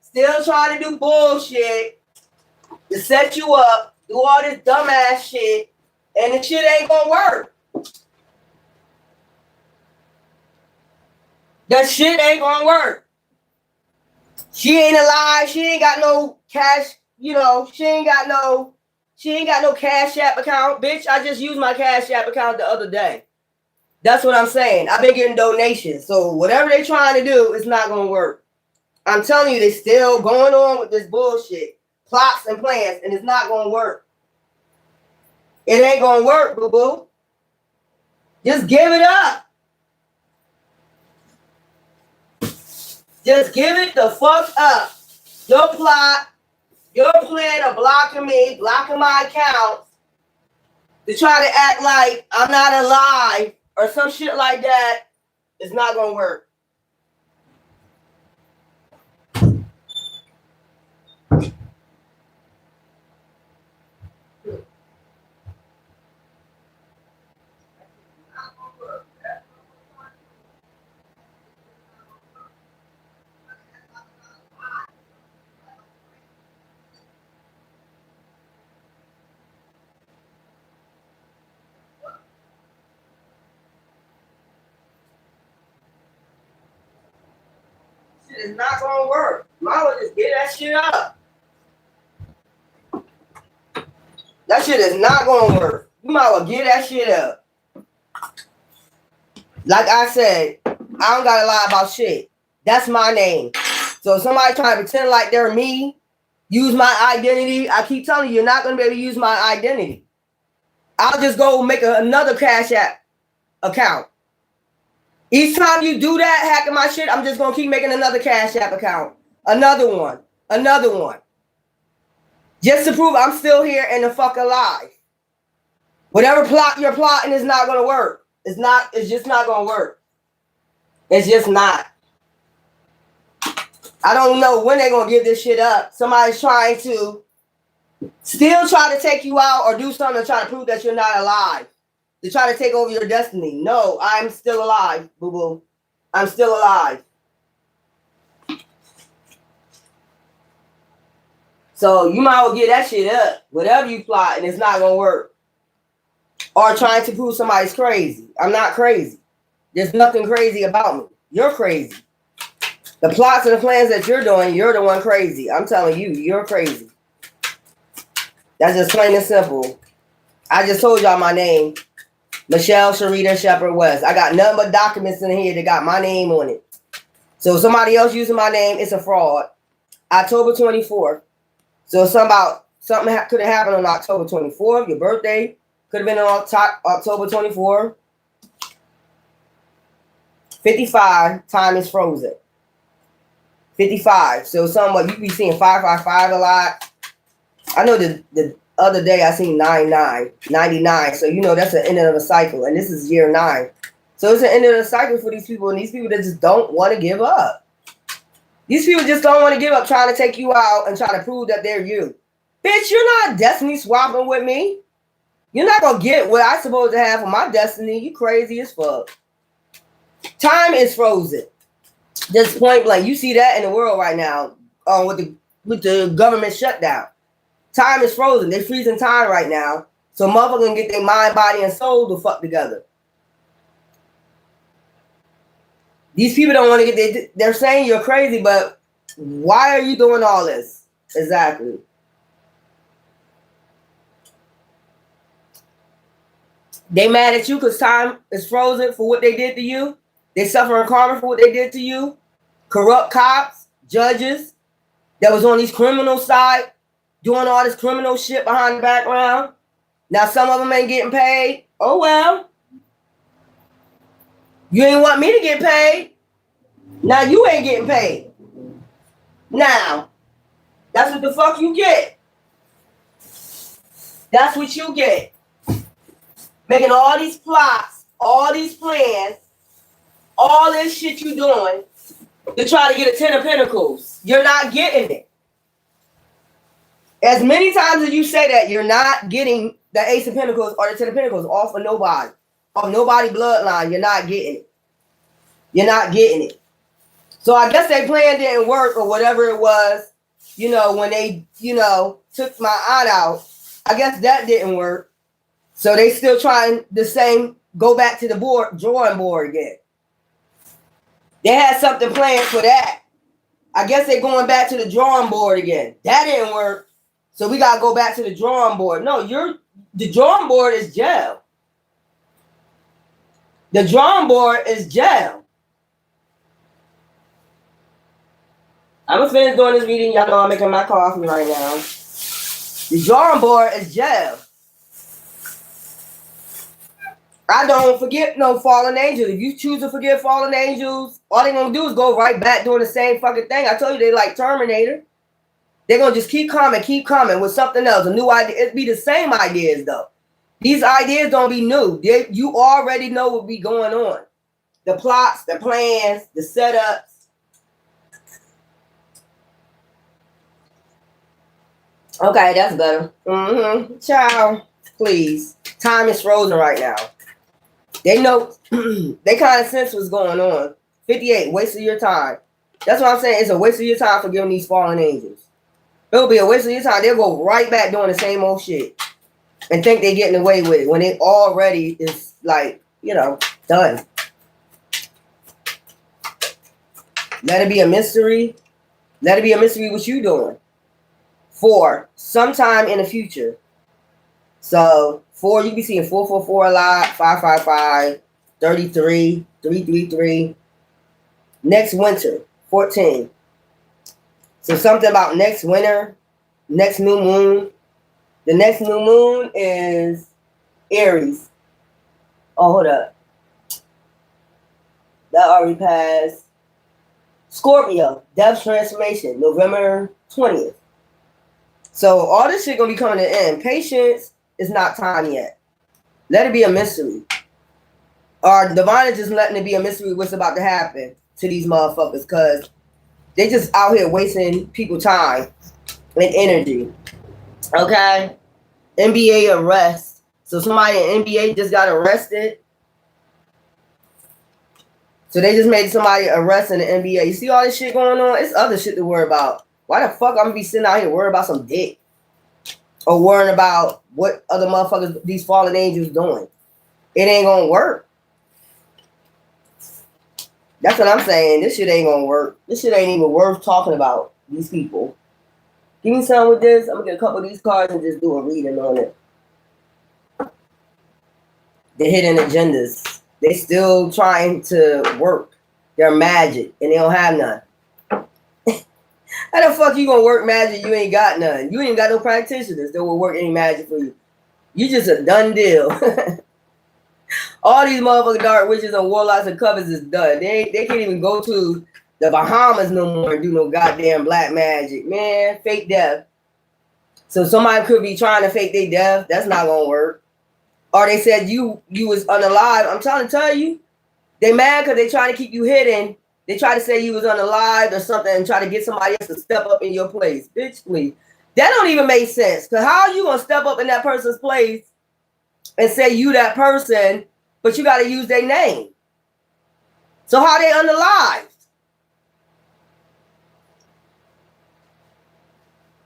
Still trying to do bullshit. To set you up. Do all this dumbass shit. And the shit ain't gonna work. That shit ain't gonna work. She ain't alive. She ain't got no cash. She ain't got no Cash App account. Bitch, I just used my Cash App account the other day. That's what I'm saying. I've been getting donations. So whatever they're trying to do, it's not going to work. I'm telling you, they're still going on with this bullshit. Plots and plans, and it's not going to work. It ain't going to work, boo-boo. Just give it up. Just give it the fuck up. Your plot, your plan of blocking me, blocking my accounts, to try to act like I'm not alive or some shit like that, is not going to work. Shit is not going to work. Mama, just get that shit up. That shit is not going to work. You might well get that shit up. Like I said, I don't got to lie about shit. That's my name. So if somebody trying to pretend like they're me, use my identity, I keep telling you, you're not going to be able to use my identity. I'll just go make another Cash App account. Each time you do that, hacking my shit, I'm just going to keep making another Cash App account. Another one. Another one. Just to prove I'm still here and the fuck alive. Whatever plot you're plotting is not going to work. It's just not going to work. It's just not. I don't know when they're going to give this shit up. Somebody's trying to still try to take you out or do something to try to prove that you're not alive. To try to take over your destiny. No, I'm still alive, boo-boo. I'm still alive. So you might well get that shit up. Whatever you plot, and it's not going to work. Or trying to prove somebody's crazy. I'm not crazy. There's nothing crazy about me. You're crazy. The plots and the plans that you're doing, you're the one crazy. I'm telling you, you're crazy. That's just plain and simple. I just told y'all my name. Michelle Sharita Shepherd West. I got nothing but documents in here that got my name on it. So somebody else using my name, it's a fraud. October 24th. So something could have happened on October 24th. Your birthday could have been on October 24th. 55, time is frozen. 55. So somewhat you be seeing 555 a lot. I know the other day I seen 99. So you know that's the end of a cycle. And this is year 9. So it's the end of the cycle for these people, and these people that just don't want to give up. These people just don't want to give up trying to take you out and try to prove that they're you. Bitch, you're not destiny swapping with me. You're not going to get what I'm supposed to have for my destiny. You crazy as fuck. Time is frozen. Just point blank. You see that in the world right now with the government shutdown. Time is frozen. They're freezing time right now. So motherfuckers can get their mind, body, and soul to fuck together. These people don't want to get they're saying you're crazy, but why are you doing all this? Exactly. They mad at you because time is frozen for what they did to you. They suffering karma for what they did to you. Corrupt cops, judges that was on these criminal side doing all this criminal shit behind the background. Now some of them ain't getting paid. Oh well. You ain't want me to get paid. Now you ain't getting paid. Now, that's what the fuck you get. That's what you get. Making all these plots, all these plans, all this shit you doing to try to get a 10 of Pentacles. You're not getting it. As many times as you say that, you're not getting the Ace of Pentacles or the 10 of Pentacles off of nobody. Off nobody bloodline. You're not getting it. You're not getting it. So I guess their plan didn't work or whatever it was, you know, when they, you know, took my aunt out. I guess that didn't work. So they still trying the same, go back to the drawing board again. They had something planned for that. I guess they're going back to the drawing board again. That didn't work. So we got to go back to the drawing board. No, the drawing board is jail. The drawing board is jail. I'm gonna finish doing this reading. Y'all know I'm making my coffee right now. The drawing board is jail. I don't forget no fallen angels. If you choose to forget fallen angels, all they're gonna do is go right back doing the same fucking thing. I told you they like Terminator. They're gonna just keep coming with something else, a new idea. It'd be the same ideas though. These ideas don't be new. You already know what be going on. The plots, the plans, the setups. Okay, that's better. Ciao, please. Time is frozen right now. They know, they kind of sense what's going on. 58, waste of your time. That's what I'm saying. It's a waste of your time for giving these fallen angels. It'll be a waste of your time. They'll go right back doing the same old shit and think they're getting away with it when it already is like, done. Let it be a mystery. Let it be a mystery what you doing. 4, sometime in the future. So 4, you be seeing 444 a lot, 555, 33, 333. Next winter, 14. So something about next winter, next new moon. The next new moon is Aries. Oh, hold up. That already passed. Scorpio, Death Transformation, November 20th. So all this shit gonna be coming to an end. Patience is not time yet. Let it be a mystery. Or divine is just letting it be a mystery what's about to happen to these motherfuckers because they just out here wasting people time and energy. Okay? NBA arrest. So somebody in NBA just got arrested. So they just made somebody arrest in the NBA. You see all this shit going on? It's other shit to worry about. Why the fuck I'm gonna be sitting out here worrying about some dick? Or worrying about what other motherfuckers, these fallen angels doing. It ain't gonna work. That's what I'm saying. This shit ain't gonna work. This shit ain't even worth talking about, these people. Give me some with this. I'm gonna get a couple of these cards and just do a reading on it. The hidden agendas. They still trying to work. They're magic and they don't have none. How the fuck you gonna work magic? You ain't got none. You ain't got no practitioners that will work any magic for you. You just a done deal. All these motherfucking dark witches and warlocks and covers is done. They can't even go to the Bahamas no more and do no goddamn black magic. Man, fake death. So somebody could be trying to fake their death. That's not gonna work. Or they said you was unalive. I'm trying to tell you, they mad because they trying to keep you hidden. They try to say you was unalive or something and try to get somebody else to step up in your place. Bitch, please. That don't even make sense. Because how are you going to step up in that person's place and say you that person, but you got to use their name? So how are they unalive?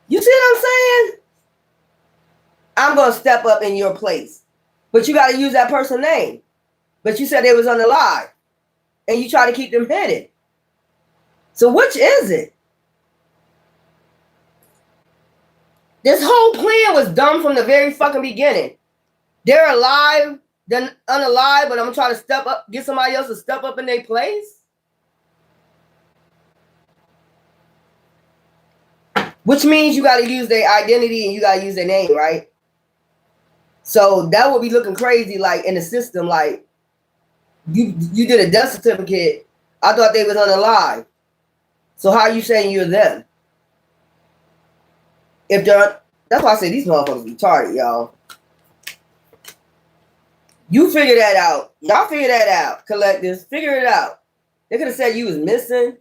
You see what I'm saying? I'm going to step up in your place. But you got to use that person's name. But you said they was unalive. And you try to keep them hidden. So which is it? This whole plan was dumb from the very fucking beginning. They're alive, then unalive, but I'm gonna try to step up, get somebody else to step up in their place. Which means you gotta use their identity and you gotta use their name, right? So that would be looking crazy, like in the system, like you did a death certificate. I thought they was unalive. So how are you saying you're them? If they're, that's why I say these motherfuckers retarded, y'all. You figure that out. Y'all figure that out. Collectives, figure it out. They could have said you was missing.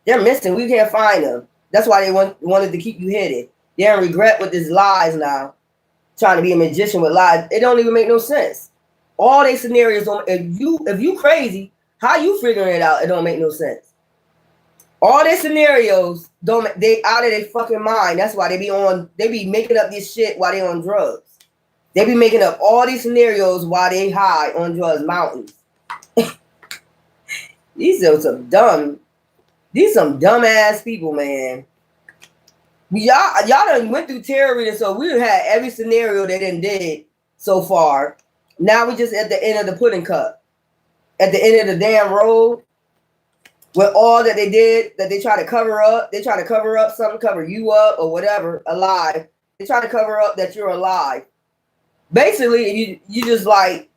They're missing. We can't find them. That's why they wanted to keep you hidden. They're in regret with these lies now. Trying to be a magician with lies. It don't even make no sense. All these scenarios don't. If you crazy, how you figuring it out? It don't make no sense. All their scenarios they out of their fucking mind. That's why they be making up this shit while they on drugs. They be making up all these scenarios while they high on drugs, mountains. These are some dumb ass people, man. Y'all done went through terrorism, so we had every scenario they done did so far. Now we just at the end of the pudding cup. at the end of the damn road with all that they did, that they try to cover up. They try to cover up something, cover you up or whatever, alive. They try to cover up that you're alive. Basically, you just like,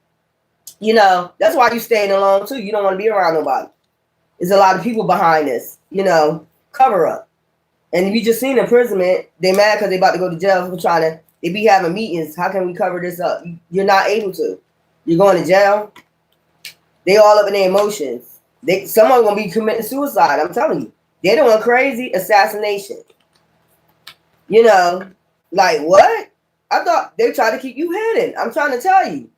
you know, that's why you staying alone too. You don't want to be around nobody. There's a lot of people behind this, you know, cover up. And if you just seen imprisonment, they mad because they about to go to jail for trying to, they be having meetings. How can we cover this up? You're not able to. You're going to jail. They all up in their emotions. Someone gonna be committing suicide. I'm telling you, they're doing crazy assassination. You know, like what? I thought they tried to keep you hidden. I'm trying to tell you,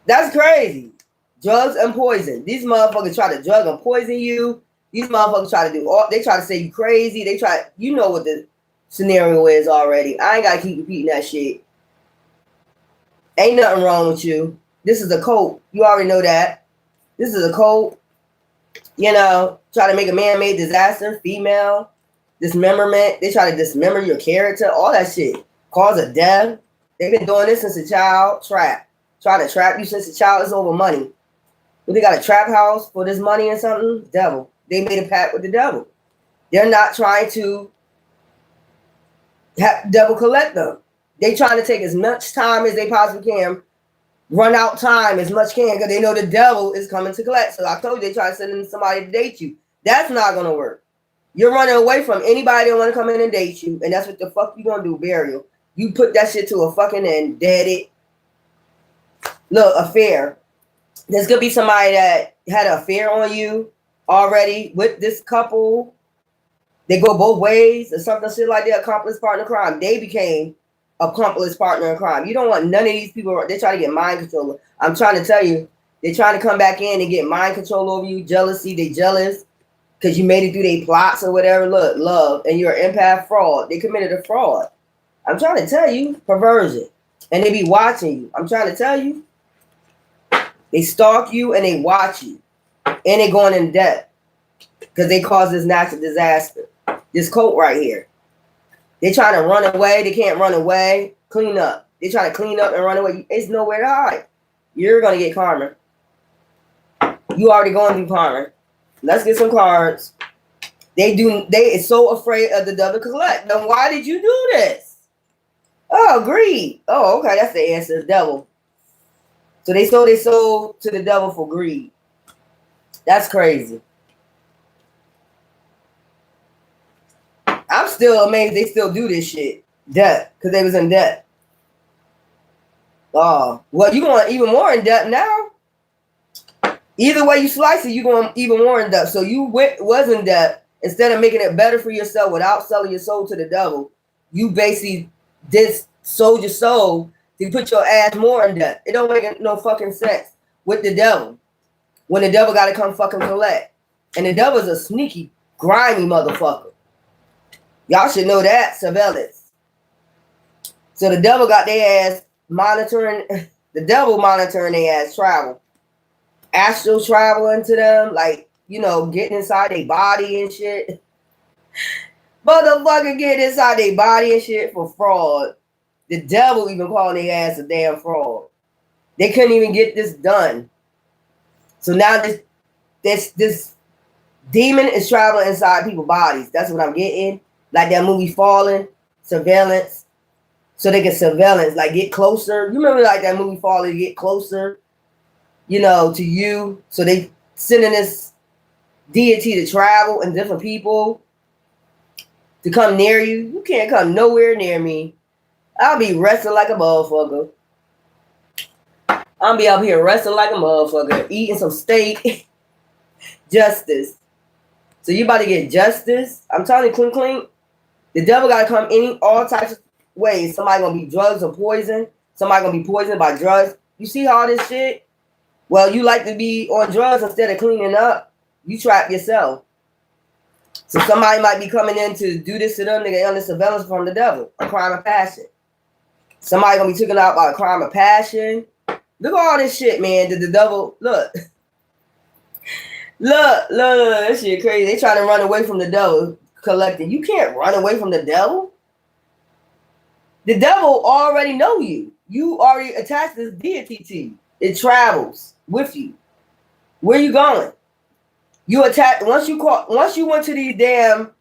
that's crazy. Drugs and poison. These motherfuckers try to drug and poison you. These motherfuckers try to do all. They try to say you crazy. They try. You know what the scenario is already. I ain't gotta keep repeating that shit. Ain't nothing wrong with you. This is a cult. You already know that. This is a cult. You know, try to make a man-made disaster, female, dismemberment. They try to dismember your character, all that shit. Cause of death. They've been doing this since a child. Trap. Trying to trap you since a child. Is over money. But they got a trap house for this money and something. Devil. They made a pact with the devil. They're not trying to have the devil collect them. They trying to take as much time as they possibly can. Run out time as much can because they know the devil is coming to collect. So I told you they try to send in somebody to date you. That's not gonna work. You're running away from anybody that want to come in and date you, and that's what the fuck you gonna do, burial. You put that shit to a fucking end, dead it. Look, affair. There's gonna be somebody that had an affair on you already with this couple. They go both ways or something shit like that. Accomplice partner crime. They became accomplice partner in crime. You don't want none of these people. They try to get mind control. I'm trying to tell you, they're trying to come back in and get mind control over you. Jealousy. They jealous because you made it through their plots or whatever. Look, love, and you're an empath. Fraud. They committed a fraud. I'm trying to tell you, perversion, and they be watching you. I'm trying to tell you, they stalk you and they watch you, and they going in debt because they caused this natural disaster. This cult right here. They trying to run away. They can't run away. Clean up. They try to clean up and run away. It's nowhere to hide. You're going to get karma. You already going through karma. Let's get some cards. They is so afraid of the devil collect. Then why did you do this? Oh, greed. Oh, okay. That's the answer. The devil. So they sold to the devil for greed. That's crazy. I'm still amazed they still do this shit. Debt. Because they was in debt. Oh. Well, you're going even more in debt now. Either way you slice it, you're going even more in debt. So you was in debt. Instead of making it better for yourself without selling your soul to the devil, you basically sold your soul to put your ass more in debt. It don't make no fucking sense with the devil. When the devil got to come fucking collect. And the devil's a sneaky, grimy motherfucker. Y'all should know that. Surveillance. So the devil got their ass monitoring. The devil monitoring their ass travel. Astral traveling to them. Like, you know, getting inside their body and shit. Motherfucker getting inside their body and shit for fraud. The devil even calling their ass a damn fraud. They couldn't even get this done. So now this demon is traveling inside people's bodies. That's what I'm getting. Like that movie Fallen, surveillance. So they can surveillance, like get closer. You remember like that movie Fallen, get closer, you know, to you. So they sending this deity to travel and different people to come near you. You can't come nowhere near me. I'll be wrestling like a motherfucker. I'll be up here wrestling like a motherfucker, eating some steak. Justice. So you about to get justice. I'm telling you, clink. The devil got to come in all types of ways. Somebody going to be drugs or poison. Somebody going to be poisoned by drugs. You see all this shit? Well, you like to be on drugs instead of cleaning up. You trap yourself. So somebody might be coming in to do this to them. They get under surveillance from the devil. A crime of passion. Somebody going to be taken out by a crime of passion. Look at all this shit, man. The devil, look. Look, that shit crazy. They trying to run away from the devil collecting. You can't run away from the devil. The devil already know you. You already attached this deity to you. It travels with you. Where you going? You attach once you went to these damn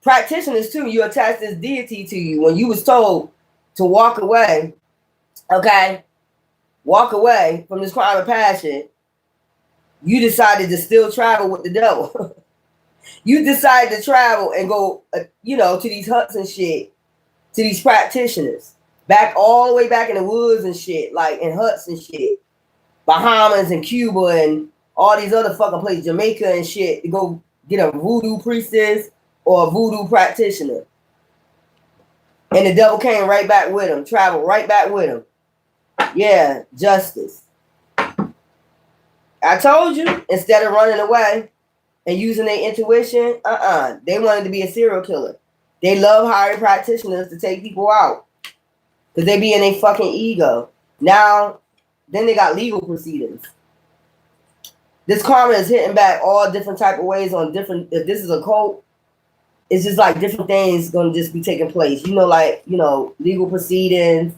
practitioners too, you attach this deity to you. When you was told to walk away, okay, walk away from this crime of passion, you decided to still travel with the devil. You decided to travel and go, to these huts and shit, to these practitioners, back all the way back in the woods and shit, like in huts and shit, Bahamas and Cuba and all these other fucking places, Jamaica and shit, to go get a voodoo priestess or a voodoo practitioner. And the devil came right back with him, traveled right back with him. Yeah, justice. I told you, instead of running away and using their intuition, they wanted to be a serial killer. They love hiring practitioners to take people out because they be in their fucking ego. Now, then they got legal proceedings. This karma is hitting back all different type of ways on different. If this is a cult, it's just like different things going to just be taking place. Legal proceedings.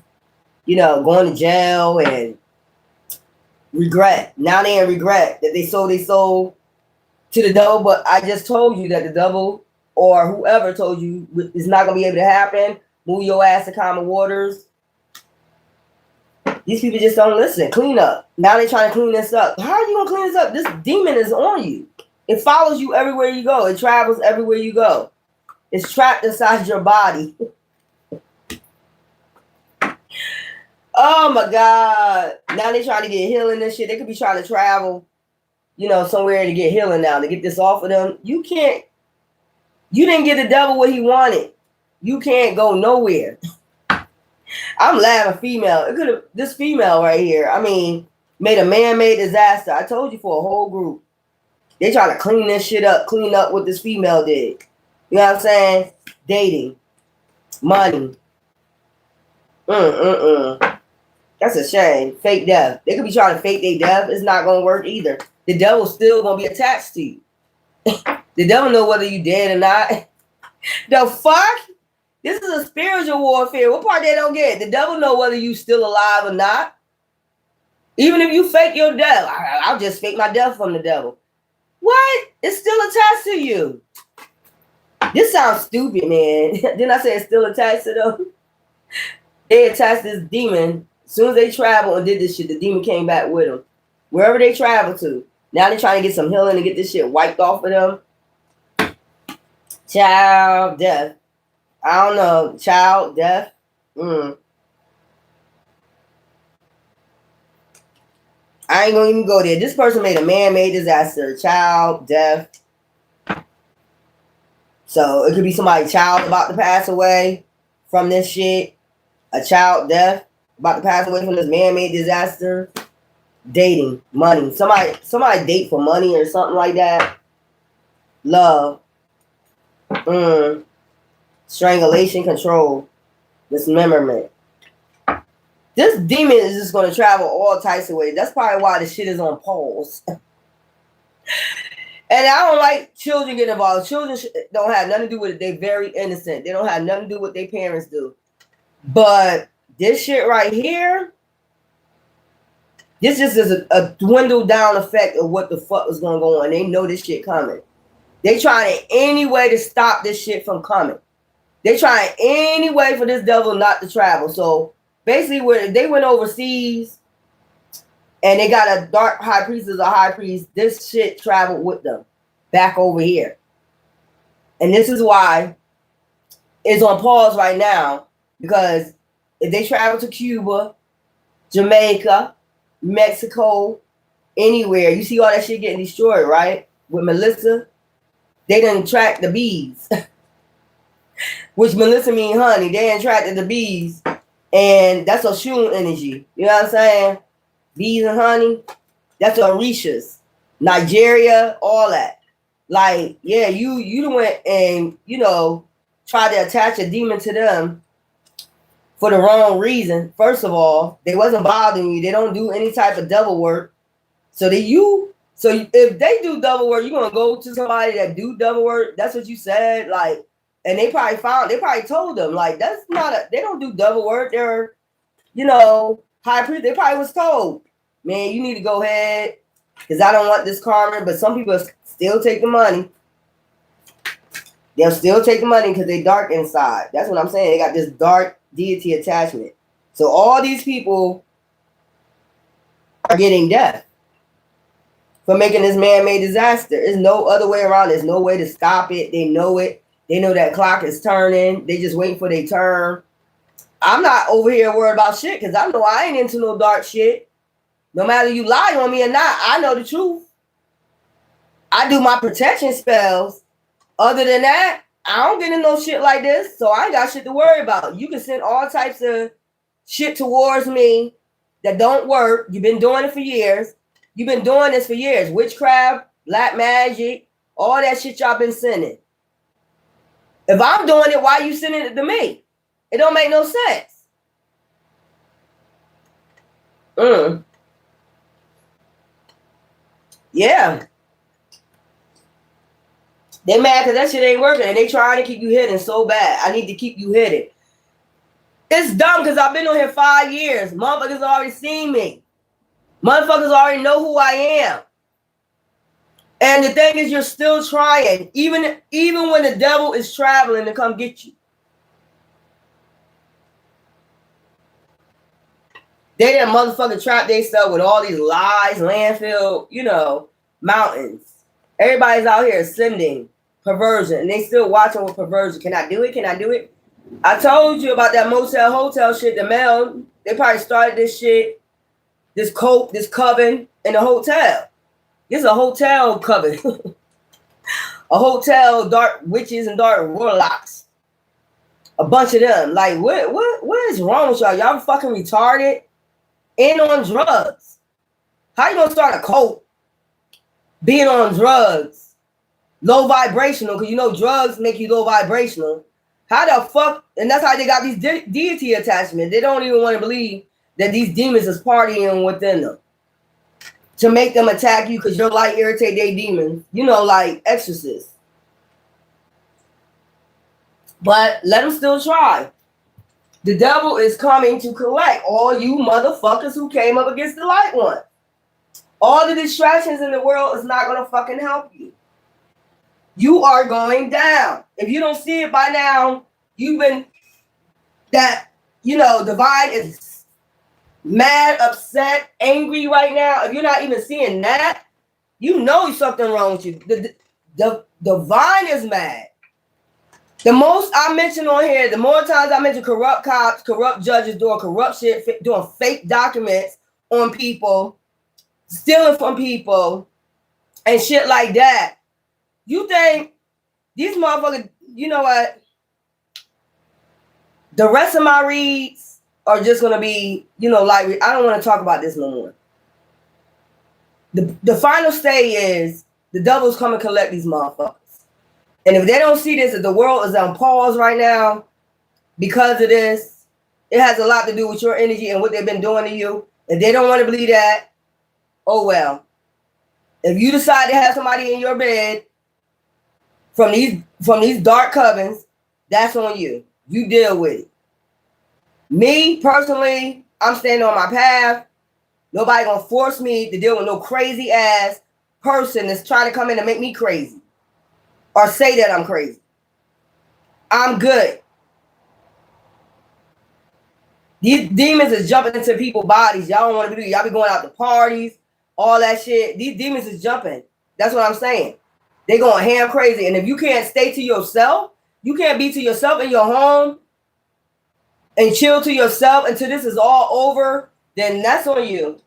Going to jail and regret. Now they in regret that they sold their soul to the devil. But I just told you that the devil or whoever told you it's not going to be able to happen. Move your ass to calmer waters. These people just don't listen. Clean up. Now they're trying to clean this up. How are you going to clean this up? This demon is on you. It follows you everywhere you go. It travels everywhere you go. It's trapped inside your body. Oh my God. Now they're trying to get healing and shit. They could be trying to travel, somewhere to get healing now, to get this off of them. You can't. You didn't get the devil what he wanted. You can't go nowhere. I'm laughing female. It could have, this female right here, made a man-made disaster. I told you, for a whole group. They trying to clean this shit up, clean up what this female did. You know what I'm saying? Dating. Money. That's a shame. Fake death. They could be trying to fake their death. It's not going to work either. The devil's still going to be attached to you. The devil know whether you dead or not. The fuck? This is a spiritual warfare. What part they don't get? The devil know whether you still alive or not. Even if you fake your death. I'll just fake my death from the devil. What? It's still attached to you. This sounds stupid, man. Didn't I say it's still attached to them? They attached this demon. As soon as they traveled and did this shit, the demon came back with them. Wherever they traveled to. Now they're trying to get some healing to get this shit wiped off of them. Child death. I don't know. Child death. I ain't gonna even go there. This person made a man-made disaster. Child death. So it could be somebody's child about to pass away from this shit. A child death about to pass away from this man-made disaster. Dating, money. Somebody date for money or something like that. Love. Strangulation, control, dismemberment. This demon is just going to travel all types of ways. That's probably why the shit is on pause. And I don't like children getting involved. Children don't have nothing to do with it. They're very innocent. They don't have nothing to do with what their parents do. But this shit right here, this just is a dwindled down effect of what the fuck was going to go on. They know this shit coming. They trying any way to stop this shit from coming. They trying any way for this devil not to travel. So basically, when they went overseas and they got a dark high priest as a high priest, this shit traveled with them back over here. And this is why it's on pause right now, because if they travel to Cuba, Jamaica, Mexico, anywhere, you see all that shit getting destroyed, right? With Melissa, they didn't track the bees, which Melissa mean honey. They attracted the bees, and that's a Shun energy. You know what I'm saying? Bees and honey, that's Orishas, Nigeria, all that. Like, yeah, you went and tried to attach a demon to them for the wrong reason. First of all, they wasn't bothering you. They don't do any type of devil work. So if they do devil work, you're gonna go to somebody that do devil work. That's what you said. Like, and they probably told them, like, that's not they don't do devil work. They're, high priest. They probably was told, man, you need to go ahead because I don't want this karma. But some people still take the money. They'll still take the money because they dark inside. That's what I'm saying. They got this dark deity attachment. So all these people are getting death for making this man-made disaster. There's no other way around. There's no way to stop it. They know it. They know that clock is turning. They just waiting for their turn. I'm not over here worried about shit because I know I ain't into no dark shit. No matter you lie on me or not, I know the truth. I do my protection spells. Other than that, I don't get in no shit like this, so I ain't got shit to worry about. You can send all types of shit towards me that don't work. You've been doing it for years. You've been doing this for years. Witchcraft, black magic, all that shit y'all been sending. If I'm doing it, why you sending it to me? It don't make no sense. Yeah. They mad because that shit ain't working and they trying to keep you hidden so bad. I need to keep you hidden. It's dumb because I've been on here 5 years. Motherfuckers already seen me. Motherfuckers already know who I am. And the thing is, you're still trying, even when the devil is traveling to come get you. They didn't motherfucking trap they stuff with all these lies, landfill, mountains. Everybody's out here sending perversion, and they still watching with perversion. Can I do it? Can I do it? I told you about that motel hotel shit. The mail, they probably started this shit, this cult, this coven in a hotel. This is a hotel coven. A hotel, dark witches and dark warlocks. A bunch of them. Like, what is wrong with y'all? Y'all fucking retarded and on drugs. How you gonna start a cult being on drugs? Low vibrational, because drugs make you low vibrational. How the fuck? And that's how they got these deity attachments. They don't even want to believe that these demons is partying within them to make them attack you because your light irritate their demons. Like exorcists. But let them still try. The devil is coming to collect all you motherfuckers who came up against the light one. All the distractions in the world is not going to fucking help you. You are going down. If you don't see it by now, divine is mad, upset, angry right now. If you're not even seeing that, something wrong with you. The divine is mad. The most I mention on here, the more times I mention corrupt cops, corrupt judges doing corrupt shit, doing fake documents on people, stealing from people, and shit like that. You think these motherfuckers, you know what? The rest of my reads are just going to be, like, I don't want to talk about this no more. The final stay is the devil's coming to collect these motherfuckers. And if they don't see this, if the world is on pause right now because of this, it has a lot to do with your energy and what they've been doing to you. If they don't want to believe that, oh well. If you decide to have somebody in your bed from these dark covens, that's on you. You deal with it. Me, personally, I'm standing on my path. Nobody gonna force me to deal with no crazy ass person that's trying to come in and make me crazy. Or say that I'm crazy. I'm good. These demons is jumping into people's bodies. Y'all don't want to do. Y'all be going out to parties, all that shit. These demons is jumping. That's what I'm saying. They going ham crazy. And if you can't stay to yourself, you can't be to yourself in your home and chill to yourself until this is all over, then that's on you.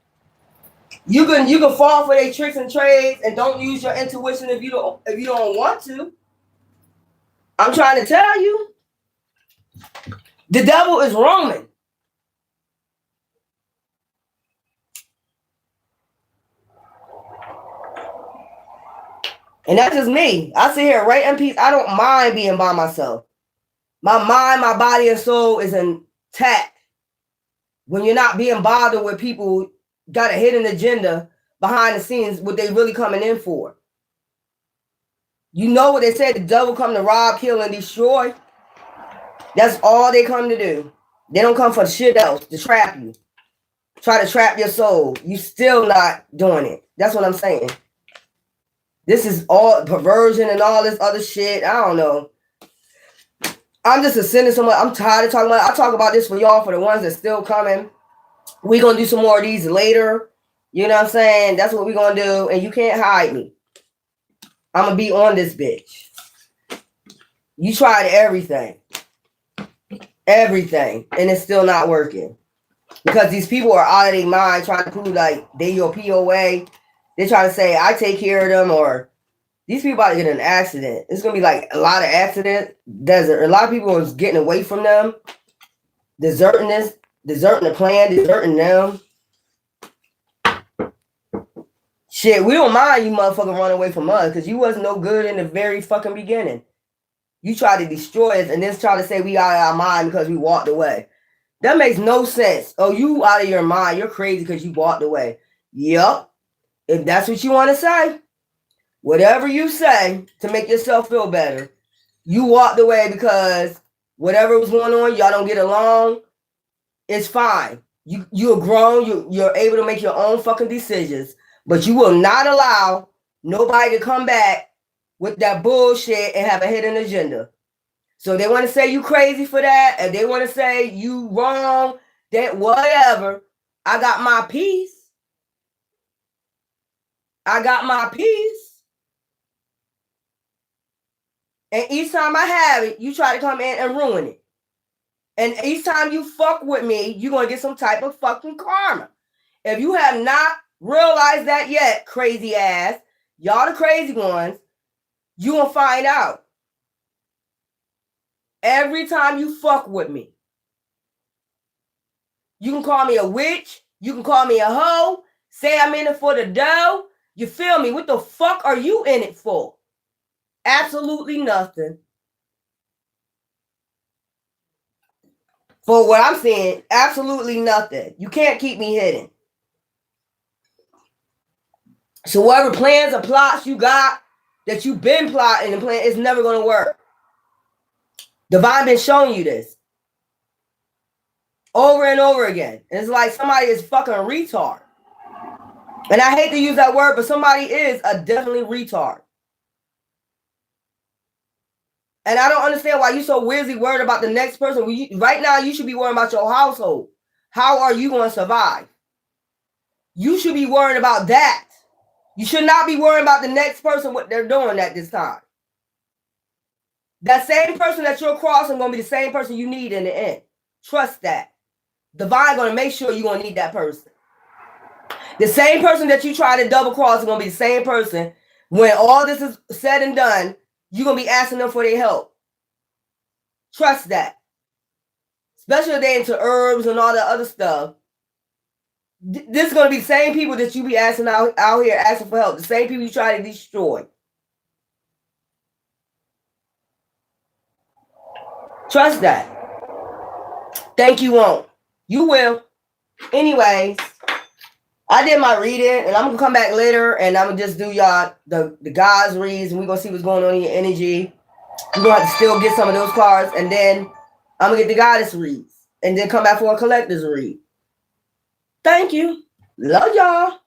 You can fall for their tricks and trades and don't use your intuition if you don't want to. I'm trying to tell you, the devil is roaming. And that's just me. I sit here right in peace. I don't mind being by myself. My mind, my body, and soul is intact. When you're not being bothered with people got a hidden agenda behind the scenes, what they really coming in for. You know what they said, the devil come to rob, kill, and destroy. That's all they come to do. They don't come for shit else, to trap you. try to trap your soul. You still not doing it. That's what I'm saying. This is all perversion and all this other shit. I don't know. I'm just ascending so much. I'm tired of talking about it. I talk about this for y'all, for the ones that's still coming. We're going to do some more of these later. You know what I'm saying? That's what we're going to do. And you can't hide me. I'm going to be on this bitch. You tried everything. Everything. And it's still not working. Because these people are out of their mind trying to prove like they your POA. They try to say, I take care of them, or these people about to get in an accident. It's going to be like a lot of accidents. A lot of people is getting away from them. Deserting the plan, deserting them. Shit, we don't mind you motherfucking running away from us because you wasn't no good in the very fucking beginning. You tried to destroy us and then try to say we out of our mind because we walked away. That makes no sense. Oh, you out of your mind. You're crazy because you walked away. Yup. If that's what you want to say, whatever you say to make yourself feel better, you walked away because whatever was going on, y'all don't get along. It's fine. You're grown. You're able to make your own fucking decisions. But you will not allow nobody to come back with that bullshit and have a hidden agenda. So they want to say you crazy for that, and they want to say you wrong, that whatever. I got my peace. I got my peace. And each time I have it, you try to come in and ruin it. And each time you fuck with me, you're going to get some type of fucking karma. If you have not realized that yet, crazy ass, y'all the crazy ones, you going to find out. Every time you fuck with me, you can call me a witch, you can call me a hoe, say I'm in it for the dough. You feel me? What the fuck are you in it for? Absolutely nothing. For what I'm saying, absolutely nothing. You can't keep me hidden. So whatever plans or plots you got that you've been plotting and planning, it's never going to work. Divine been showing you this over and over again. And it's like somebody is fucking retard. And I hate to use that word, but somebody is a definitely retard. And I don't understand why you're so weirdly worried about the next person. Right now, you should be worried about your household. How are you going to survive? You should be worried about that. You should not be worried about the next person, what they're doing at this time. That same person that you're crossing going to be the same person you need in the end. Trust that. Divine going to make sure you're going to need that person. The same person that you try to double cross is going to be the same person. When all this is said and done, you're going to be asking them for their help. Trust that. Especially if they're into herbs and all the other stuff. This is going to be the same people that you be asking out here asking for help. The same people you try to destroy. Trust that. Think you won't. You will. Anyways, I did my reading, and I'm going to come back later, and I'm going to just do y'all the guys reads, and we're going to see what's going on in your energy. You're going to have to still get some of those cards, and then I'm going to get the goddess reads, and then come back for a collector's read. Thank you. Love y'all.